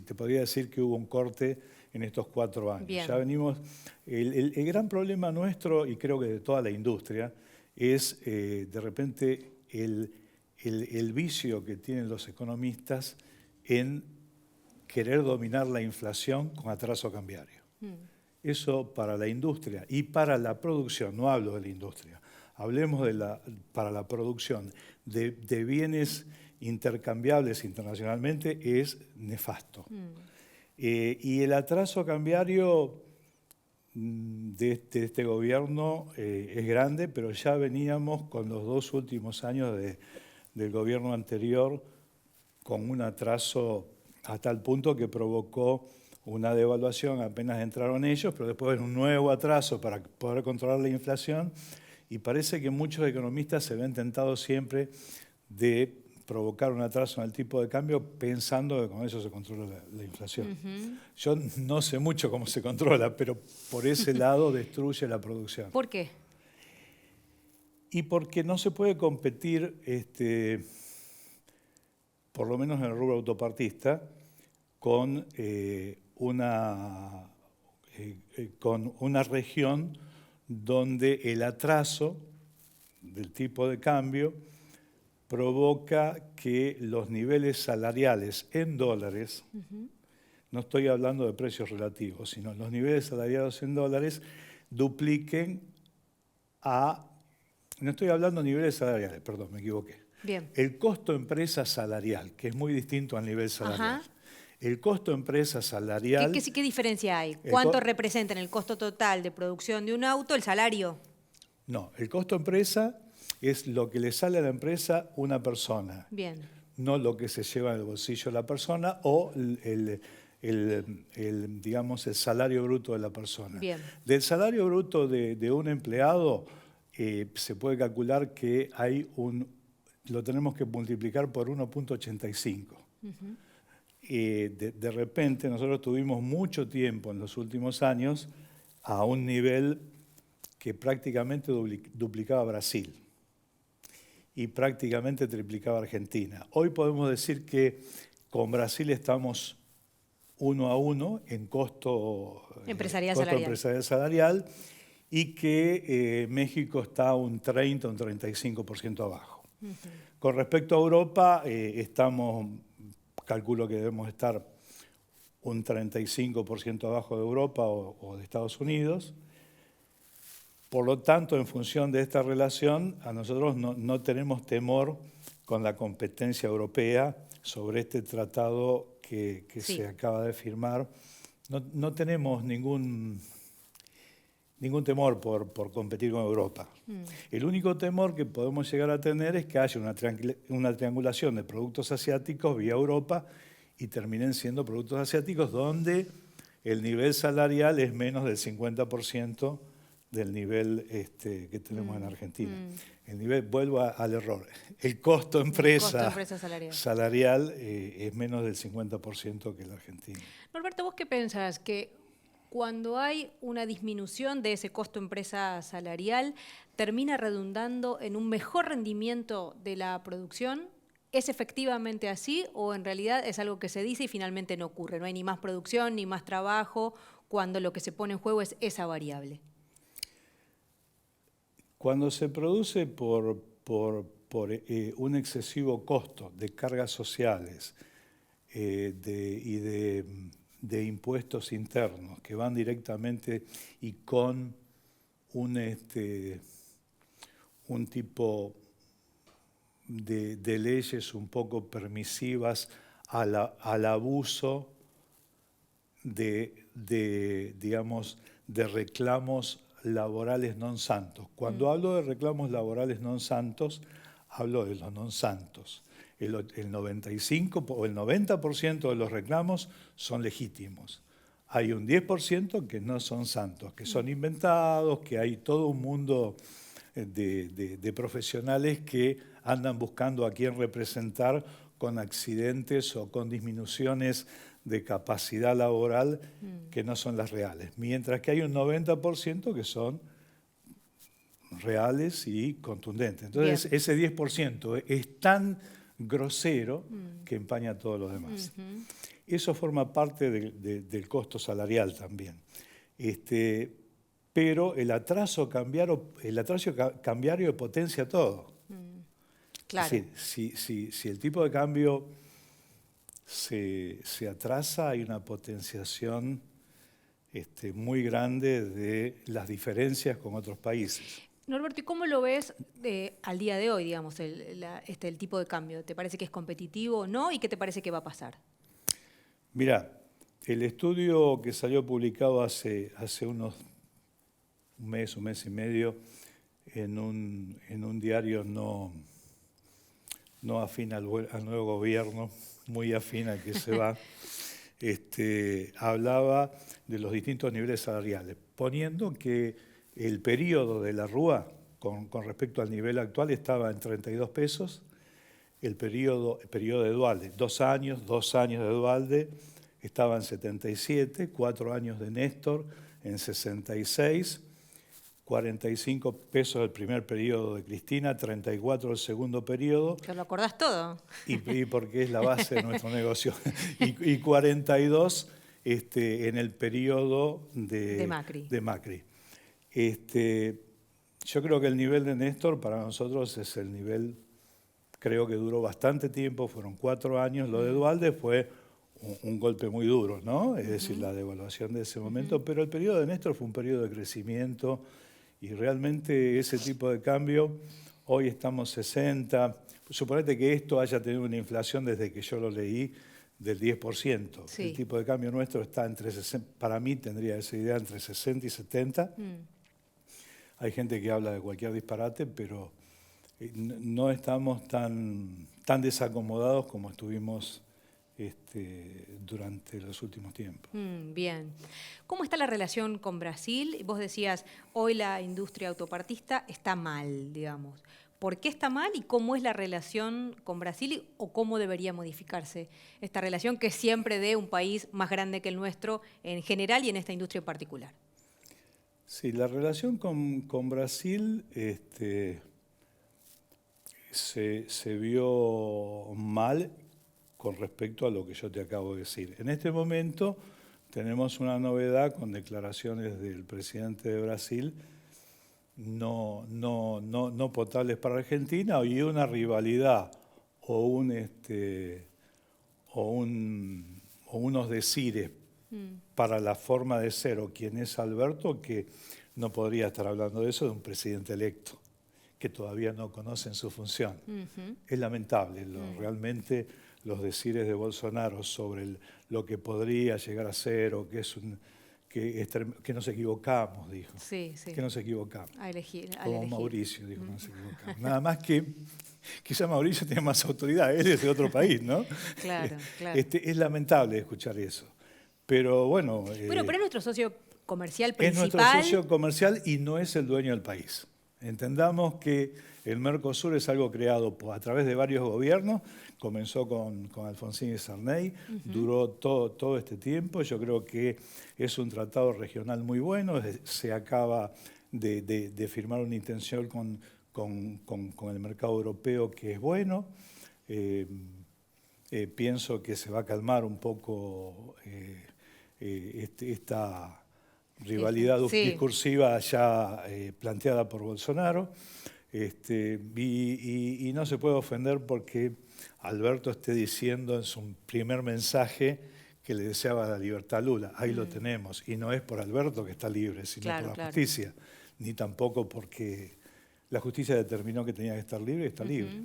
te podría decir que hubo un corte en estos 4 años. Bien. Ya venimos. El gran problema nuestro, y creo que de toda la industria, es de repente el vicio que tienen los economistas en querer dominar la inflación con atraso cambiario. Eso para la industria y para la producción, no hablo de la industria, hablemos para la producción de bienes intercambiables internacionalmente es nefasto. Y el atraso cambiario de este gobierno es grande, pero ya veníamos con los 2 últimos años del gobierno anterior con un atraso a tal punto que provocó una devaluación apenas entraron ellos, pero después un nuevo atraso para poder controlar la inflación. Y parece que muchos economistas se ven tentados siempre de provocar un atraso en el tipo de cambio pensando que con eso se controla la inflación. Yo no sé mucho cómo se controla, pero por ese lado destruye la producción. ¿Por qué? Y porque no se puede competir, por lo menos en el rubro autopartista, con una región donde el atraso del tipo de cambio provoca que los niveles salariales en dólares, no estoy hablando de precios relativos, sino los niveles salariales en dólares dupliquen no estoy hablando de niveles salariales, perdón, me equivoqué. Bien. El costo empresa salarial, que es muy distinto al nivel salarial. Ajá. El costo empresa salarial... ¿Qué diferencia hay? ¿Cuánto representa en el costo total de producción de un auto el salario? No, el costo empresa es lo que le sale a la empresa una persona. Bien. No lo que se lleva en el bolsillo la persona o digamos, el salario bruto de la persona. Bien. Del salario bruto de un empleado se puede calcular que lo tenemos que multiplicar por 1.85. De repente nosotros tuvimos mucho tiempo en los últimos años a un nivel que prácticamente duplicaba Brasil y prácticamente triplicaba Argentina. Hoy podemos decir que con Brasil estamos 1 a 1 en costo Empresarial salarial y que México está un 30, un 35% abajo. Con respecto a Europa, estamos calculo que debemos estar un 35% abajo de Europa o de Estados Unidos. Por lo tanto, en función de esta relación, a nosotros no tenemos temor con la competencia europea sobre este tratado que Sí. se acaba de firmar. No tenemos ningún temor por competir con Europa. El único temor que podemos llegar a tener es que haya una triangulación de productos asiáticos vía Europa y terminen siendo productos asiáticos donde el nivel salarial es menos del 50% del nivel que tenemos en Argentina. El nivel, vuelvo al error, el costo empresa salarial es menos del 50% que el argentino. Norberto, ¿vos qué pensás? Que cuando hay una disminución de ese costo empresa salarial, ¿termina redundando en un mejor rendimiento de la producción? ¿Es efectivamente así o en realidad es algo que se dice y finalmente no ocurre? No hay ni más producción ni más trabajo cuando lo que se pone en juego es esa variable. Cuando se produce por un excesivo costo de cargas sociales y de impuestos internos que van directamente y con un tipo de leyes un poco permisivas al abuso digamos, de reclamos laborales non santos. Cuando hablo de reclamos laborales non santos, hablo de los non santos. El 95 o el 90% de los reclamos son legítimos. Hay un 10% que no son santos, que son inventados, que hay todo un mundo de profesionales que andan buscando a quién representar con accidentes o con disminuciones de capacidad laboral que no son las reales. Mientras que hay un 90% que son reales y contundentes. Entonces, bien, ese 10% es tan grosero que empaña todo lo demás. Eso forma parte del costo salarial también. Pero el atraso cambiario potencia todo. Claro. Es decir, si el tipo de cambio se atrasa, hay una potenciación muy grande de las diferencias con otros países. Norberto, ¿y cómo lo ves al día de hoy, digamos, el tipo de cambio? ¿Te parece que es competitivo o no? ¿Y qué te parece que va a pasar? Mira, el estudio que salió publicado hace un mes y medio, en un diario no afín al nuevo gobierno, muy afín al que se va, hablaba de los distintos niveles salariales, poniendo que el periodo de la Rúa, con respecto al nivel actual, estaba en 32 pesos, el periodo de Duhalde, 2 años de Duhalde, estaba en 77, 4 años de Néstor en 66, 45 pesos el primer periodo de Cristina, 34 el segundo periodo. ¿Te lo acordás todo? Y porque es la base de nuestro negocio. Y 42 en el periodo de Macri. Yo creo que el nivel de Néstor para nosotros es el nivel, creo que duró bastante tiempo, fueron 4 años. Lo de Duhalde fue un golpe muy duro, ¿no? Es decir, la devaluación de ese momento. Pero el periodo de Néstor fue un periodo de crecimiento. Y realmente ese tipo de cambio, hoy estamos 60, suponete que esto haya tenido una inflación desde que yo lo leí del 10%. Sí. El tipo de cambio nuestro está entre 60, para mí tendría esa idea entre 60 y 70. Hay gente que habla de cualquier disparate, pero no estamos tan desacomodados como estuvimos durante los últimos tiempos. Bien. ¿Cómo está la relación con Brasil? Vos decías, hoy la industria autopartista está mal, digamos. ¿Por qué está mal y cómo es la relación con Brasil o cómo debería modificarse esta relación que es siempre de un país más grande que el nuestro en general y en esta industria en particular? Sí, la relación con Brasil se vio mal con respecto a lo que yo te acabo de decir. En este momento tenemos una novedad con declaraciones del presidente de Brasil no potables para Argentina y una rivalidad o unos decires para la forma de ser o quién es Alberto, que no podría estar hablando de eso de un presidente electo, que todavía no conocen su función. Es lamentable, realmente los decires de Bolsonaro sobre lo que podría llegar a ser o que que nos equivocamos, dijo. Sí, sí. Que nos equivocamos. A elegir. Como Mauricio dijo, nos equivocamos. Nada más que quizá Mauricio tiene más autoridad, él es de otro país, ¿no? Claro, claro. Es lamentable escuchar eso. Pero bueno... Bueno, pero es nuestro socio comercial es principal. nuestro socio comercial y no es el dueño del país. Entendamos que el Mercosur es algo creado a través de varios gobiernos, comenzó con Alfonsín y Sarney, duró todo este tiempo, yo creo que es un tratado regional muy bueno, se acaba de firmar una intención con el mercado europeo que es bueno, pienso que se va a calmar un poco esta rivalidad discursiva ya planteada por Bolsonaro, y no se puede ofender porque Alberto esté diciendo en su primer mensaje que le deseaba la libertad a Lula. Ahí lo tenemos, y no es por Alberto que está libre, sino por la justicia, ni tampoco porque la justicia determinó que tenía que estar libre y está libre.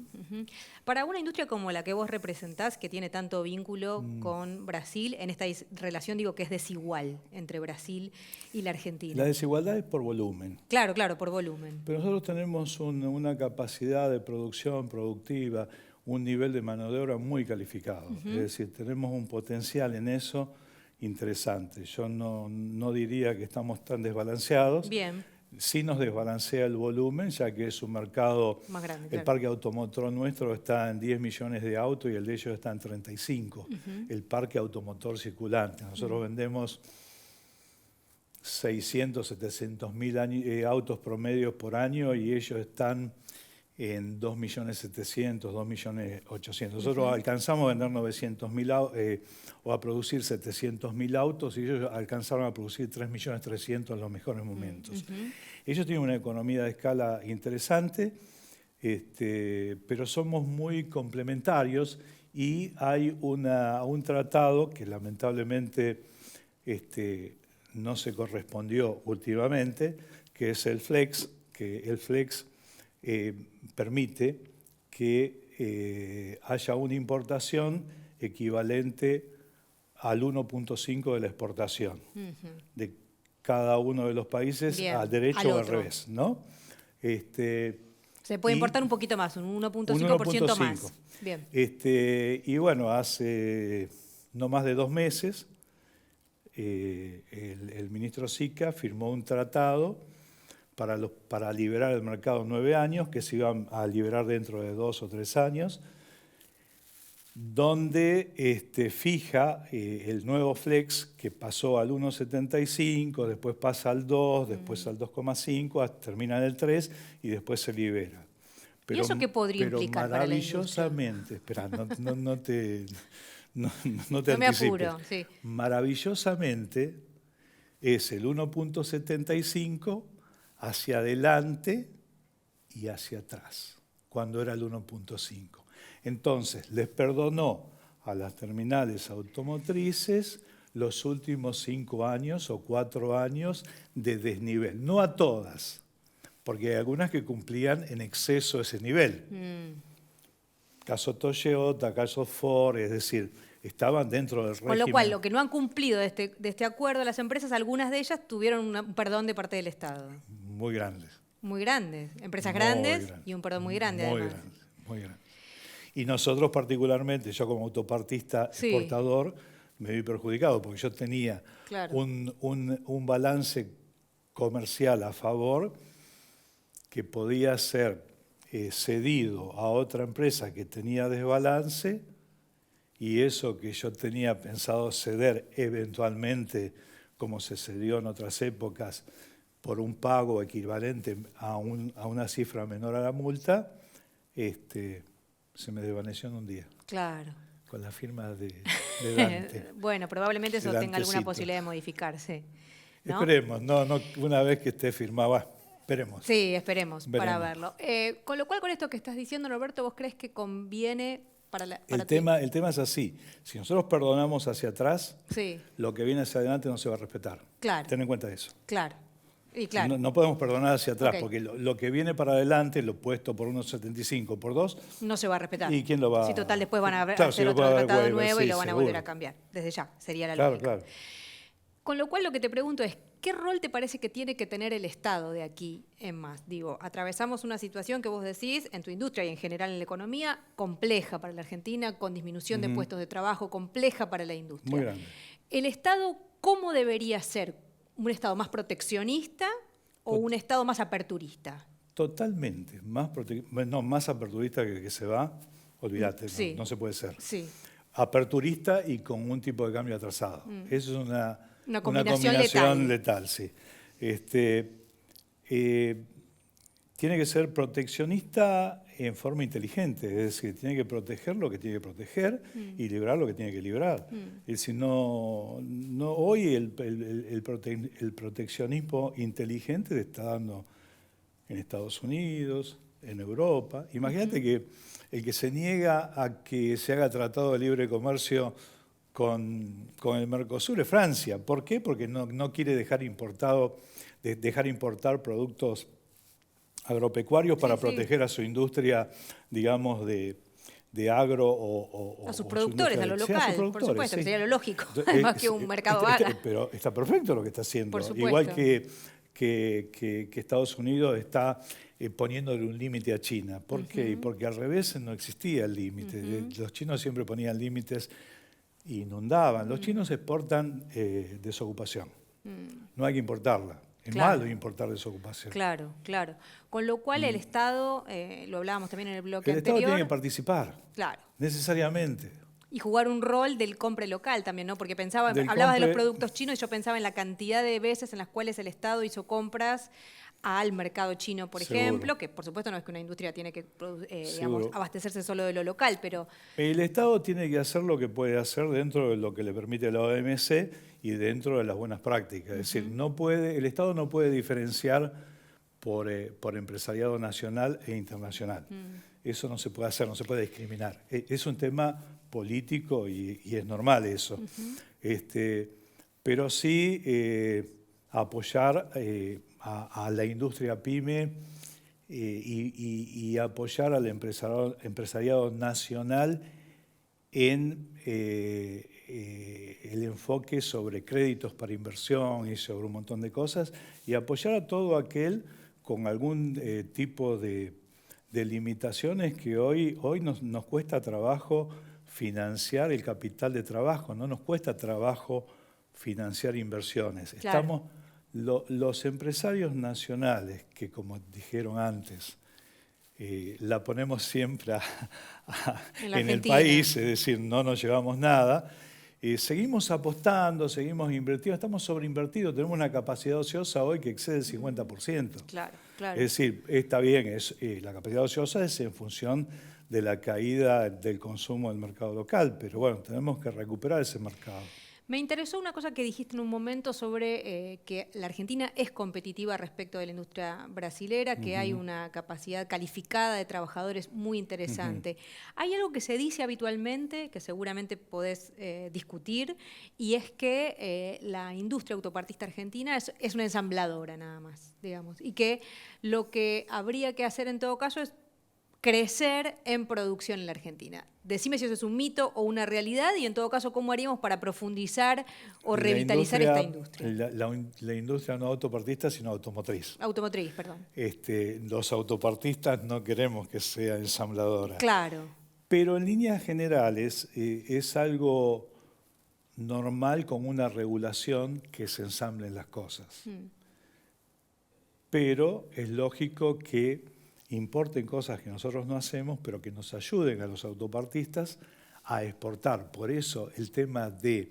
Para una industria como la que vos representás, que tiene tanto vínculo con Brasil, en esta relación digo que es desigual entre Brasil y la Argentina. La desigualdad es por volumen. Claro, claro, por volumen. Pero nosotros tenemos una capacidad de producción productiva, un nivel de mano de obra muy calificado. Es decir, tenemos un potencial en eso interesante. Yo no diría que estamos tan desbalanceados. Bien. Sí nos desbalancea el volumen, ya que es un mercado... Más grande, el parque automotor nuestro está en 10 millones de autos y el de ellos está en 35. El parque automotor circulante. Nosotros vendemos 600, 700 mil autos promedios por año y ellos están en 2.700.000, 2.800.000. Nosotros alcanzamos a vender 900.000 o a producir 700.000 autos y ellos alcanzaron a producir 3.300.000 en los mejores momentos. Ellos tienen una economía de escala interesante, pero somos muy complementarios y hay un tratado que lamentablemente no se correspondió últimamente, que es el FLEX, permite que haya una importación equivalente al 1.5 de la exportación de cada uno de los países, al derecho o al revés, ¿no? Se puede importar un poquito más, un 1.5% más. Bien. Y bueno, hace no más de 2 meses el ministro Sica firmó un tratado para liberar el mercado 9 años, que se iban a liberar dentro de 2 o 3 años, donde fija el nuevo Flex, que pasó al 1.75, después pasa al 2, después al 2.5, termina en el 3 y después se libera. Pero, ¿y eso qué podría implicar para la industria? Maravillosamente, espera, no te no anticipes. Me apuro, sí. Maravillosamente es el 1.75 hacia adelante y hacia atrás, cuando era el 1.5. Entonces, les perdonó a las terminales automotrices los últimos 5 años o 4 años de desnivel. No a todas, porque hay algunas que cumplían en exceso ese nivel. Caso Toyota, caso Ford, es decir, estaban dentro del régimen. Con lo cual, lo que no han cumplido de este acuerdo las empresas, algunas de ellas tuvieron un perdón de parte del Estado. Muy grandes. Muy grandes. Empresas grandes y un perdón muy grande, muy además. Grande, muy grande. Y nosotros particularmente, yo como autopartista exportador, me vi perjudicado porque yo tenía un balance comercial a favor que podía ser cedido a otra empresa que tenía desbalance, y eso que yo tenía pensado ceder eventualmente, como se cedió en otras épocas, por un pago equivalente a una cifra menor a la multa, se me desvaneció en un día. Claro. Con la firma de Dante. Bueno, probablemente eso tenga alguna posibilidad de modificarse, ¿no? Esperemos, no una vez que esté firmado, esperemos. Sí, esperemos para verlo. Con lo cual, con esto que estás diciendo, Norberto, ¿vos crees que conviene para el tema es así. Si nosotros perdonamos hacia atrás, Sí, lo que viene hacia adelante no se va a respetar. claro. Ten en cuenta eso. Claro. Y claro. No podemos perdonar hacia atrás, Ok. porque lo que viene para adelante, lo puesto por 1,75 por 2, No se va a respetar. ¿y quién lo va a...? Si total después van a Claro, hacer si otro va a haber tratado waiver, nuevo y sí, lo van a seguro. volver a cambiar. Desde ya, sería la Claro, lógica. claro. Con lo cual lo que te pregunto es, ¿qué rol te parece que tiene que tener el Estado de aquí en más? Digo, atravesamos una situación que vos decís, en tu industria y en general en la economía, compleja para la Argentina, con disminución de puestos de trabajo, compleja para la industria. Muy grande. ¿El Estado cómo debería ser? ¿Un Estado más proteccionista o un Estado más aperturista? Totalmente. Más aperturista que se va, olvídate, Sí. no se puede ser. Sí. Aperturista y con un tipo de cambio atrasado. Eso es Una combinación letal, sí. Tiene que ser proteccionista en forma inteligente, es decir, tiene que proteger lo que tiene que proteger y librar lo que tiene que librar. Es decir, hoy el proteccionismo inteligente le está dando en Estados Unidos, en Europa. Imagínate que el que se niega a que se haga tratado de libre comercio con el Mercosur es Francia. ¿Por qué? Porque no quiere dejar importar productos agropecuarios para proteger a su industria, digamos, de agro o A sus o productores, a lo industria. Sí, local, sus por productores, supuesto, sí. que sería lo lógico, además que un mercado haga. Pero está perfecto lo que está haciendo. Por supuesto. Igual que Estados Unidos está poniéndole un límite a China. ¿Por qué? Porque al revés no existía el límite. Los chinos siempre ponían límites e inundaban. Los chinos exportan desocupación. No hay que importarla. Es Claro. malo importar desocupación. Claro, claro. Con lo cual el Estado, lo hablábamos también en el bloque El Estado anterior. tiene que participar, Claro. necesariamente. Y jugar un rol del compre local también, ¿no? Porque hablabas de los compre- productos chinos y yo pensaba en la cantidad de veces en las cuales el Estado hizo compras al mercado chino, por Seguro. ejemplo, que por supuesto no es que una industria tiene que digamos, Seguro. abastecerse solo de lo local, pero El Estado tiene que hacer lo que puede hacer dentro de lo que le permite la OMC y dentro de las buenas prácticas. Es decir, el Estado no puede diferenciar por empresariado nacional e internacional. Eso no se puede hacer, no se puede discriminar. Es un tema político y es normal eso. Pero sí apoyar a la industria pyme y apoyar al empresariado nacional en el enfoque sobre créditos para inversión y sobre un montón de cosas, y apoyar a todo aquel con algún tipo de limitaciones que hoy nos cuesta trabajo financiar el capital de trabajo, no nos cuesta trabajo financiar inversiones. Claro. Los empresarios nacionales, que como dijeron antes, la ponemos siempre En la en el Argentina. país, es decir, no nos llevamos nada, seguimos apostando, seguimos invirtiendo, estamos sobreinvertidos, tenemos una capacidad ociosa hoy que excede el 50%. claro, claro. Es decir, está bien, la capacidad ociosa es en función de la caída del consumo del mercado local, pero bueno, tenemos que recuperar ese mercado. Me interesó una cosa que dijiste en un momento sobre que la Argentina es competitiva respecto de la industria brasilera, que hay una capacidad calificada de trabajadores muy interesante. Hay algo que se dice habitualmente, que seguramente podés discutir, y es que la industria autopartista argentina es una ensambladora nada más, digamos, y que lo que habría que hacer en todo caso es crecer en producción en la Argentina. Decime si eso es un mito o una realidad y en todo caso cómo haríamos para profundizar o revitalizar esta industria. La industria no autopartista, sino automotriz. Automotriz, perdón. Los autopartistas no queremos que sea ensambladora. Claro. Pero en líneas generales es algo normal con una regulación que se ensamblen las cosas. Pero es lógico que importen cosas que nosotros no hacemos, pero que nos ayuden a los autopartistas a exportar. Por eso el tema del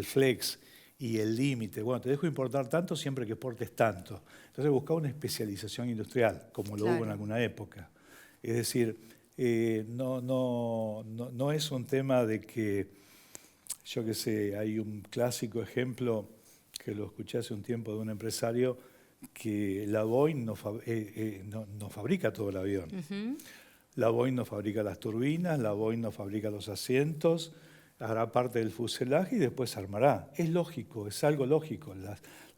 flex y el límite, bueno, te dejo importar tanto siempre que exportes tanto. Entonces buscar una especialización industrial, como lo hubo en alguna época. Es decir, no es un tema de que, yo qué sé, hay un clásico ejemplo que lo escuché hace un tiempo de un empresario que la Boeing no fabrica todo el avión. La Boeing nos fabrica las turbinas, la Boeing nos fabrica los asientos, hará parte del fuselaje y después se armará. Es lógico, es algo lógico.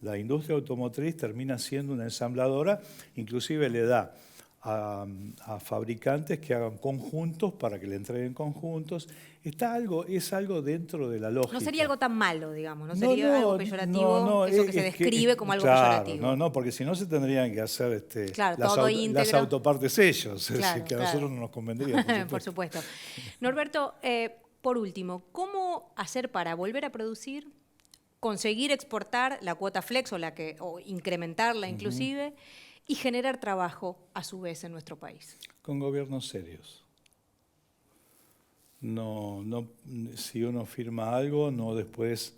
La industria automotriz termina siendo una ensambladora, inclusive le da a fabricantes que hagan conjuntos para que le entreguen conjuntos. Es algo dentro de la lógica. No sería algo tan malo, digamos, no sería algo peyorativo, eso que se describe como algo claro, peyorativo. No, porque si no se tendrían que hacer claro, las autopartes ellos, claro, es decir, que a nosotros no nos convendría. Por supuesto. Norberto, por último, ¿cómo hacer para volver a producir, conseguir exportar la cuota flex o incrementarla inclusive, y generar trabajo a su vez en nuestro país? Con gobiernos serios. No, si uno firma algo, no después,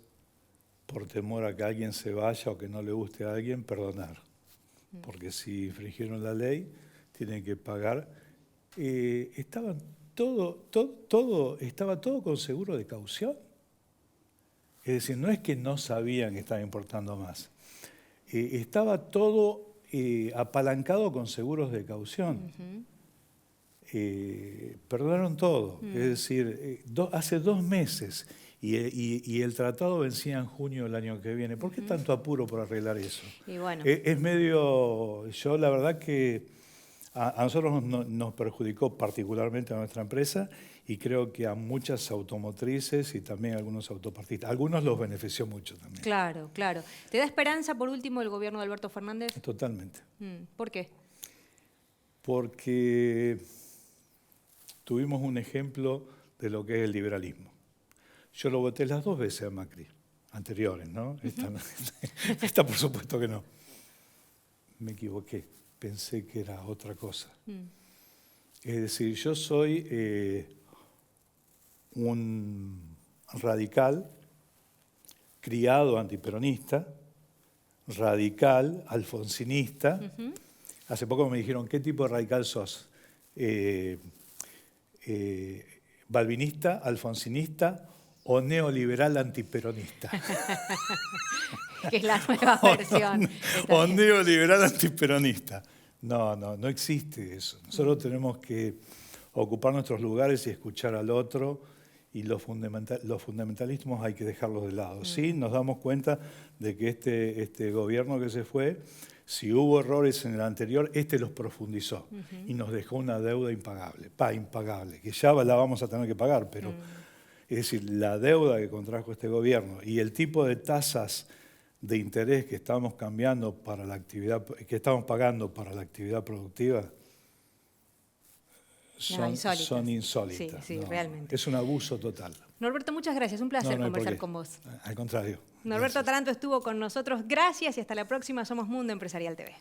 por temor a que alguien se vaya o que no le guste a alguien, perdonar. Porque si infringieron la ley, tienen que pagar. Estaba todo con seguro de caución. Es decir, no es que no sabían que estaban importando más. Estaba todo apalancado con seguros de caución. Perdonaron todo. Es decir, hace 2 meses y el tratado vencía en junio del año que viene. ¿Por qué tanto apuro por arreglar eso? Y bueno. Es medio... Yo la verdad que a nosotros nos perjudicó particularmente a nuestra empresa y creo que a muchas automotrices y también a algunos autopartistas. Algunos los benefició mucho también. Claro, claro. ¿Te da esperanza, por último, el gobierno de Alberto Fernández? Totalmente. ¿Por qué? Porque tuvimos un ejemplo de lo que es el liberalismo. Yo lo voté las 2 veces a Macri, anteriores, ¿no? Esta por supuesto que no. Me equivoqué, pensé que era otra cosa. Es decir, yo soy un radical, criado antiperonista, radical, alfonsinista. Hace poco me dijeron, ¿qué tipo de radical sos? ¿Balvinista, alfonsinista o neoliberal antiperonista? Que es la nueva versión. O neoliberal antiperonista. No existe eso. Nosotros tenemos que ocupar nuestros lugares y escuchar al otro, y los fundamentalismos hay que dejarlos de lado. Sí, nos damos cuenta de que este gobierno que se fue, si hubo errores en el anterior, los profundizó y nos dejó una deuda impagable, que ya la vamos a tener que pagar, pero es decir, la deuda que contrajo este gobierno y el tipo de tasas de interés que estamos cambiando para la actividad, que estamos pagando para la actividad productiva, son insólitas. Sí, realmente. Es un abuso total. Norberto, muchas gracias. Un placer conversar con vos. Al contrario. Norberto Taranto estuvo con nosotros. Gracias y hasta la próxima. Somos Mundo Empresarial TV.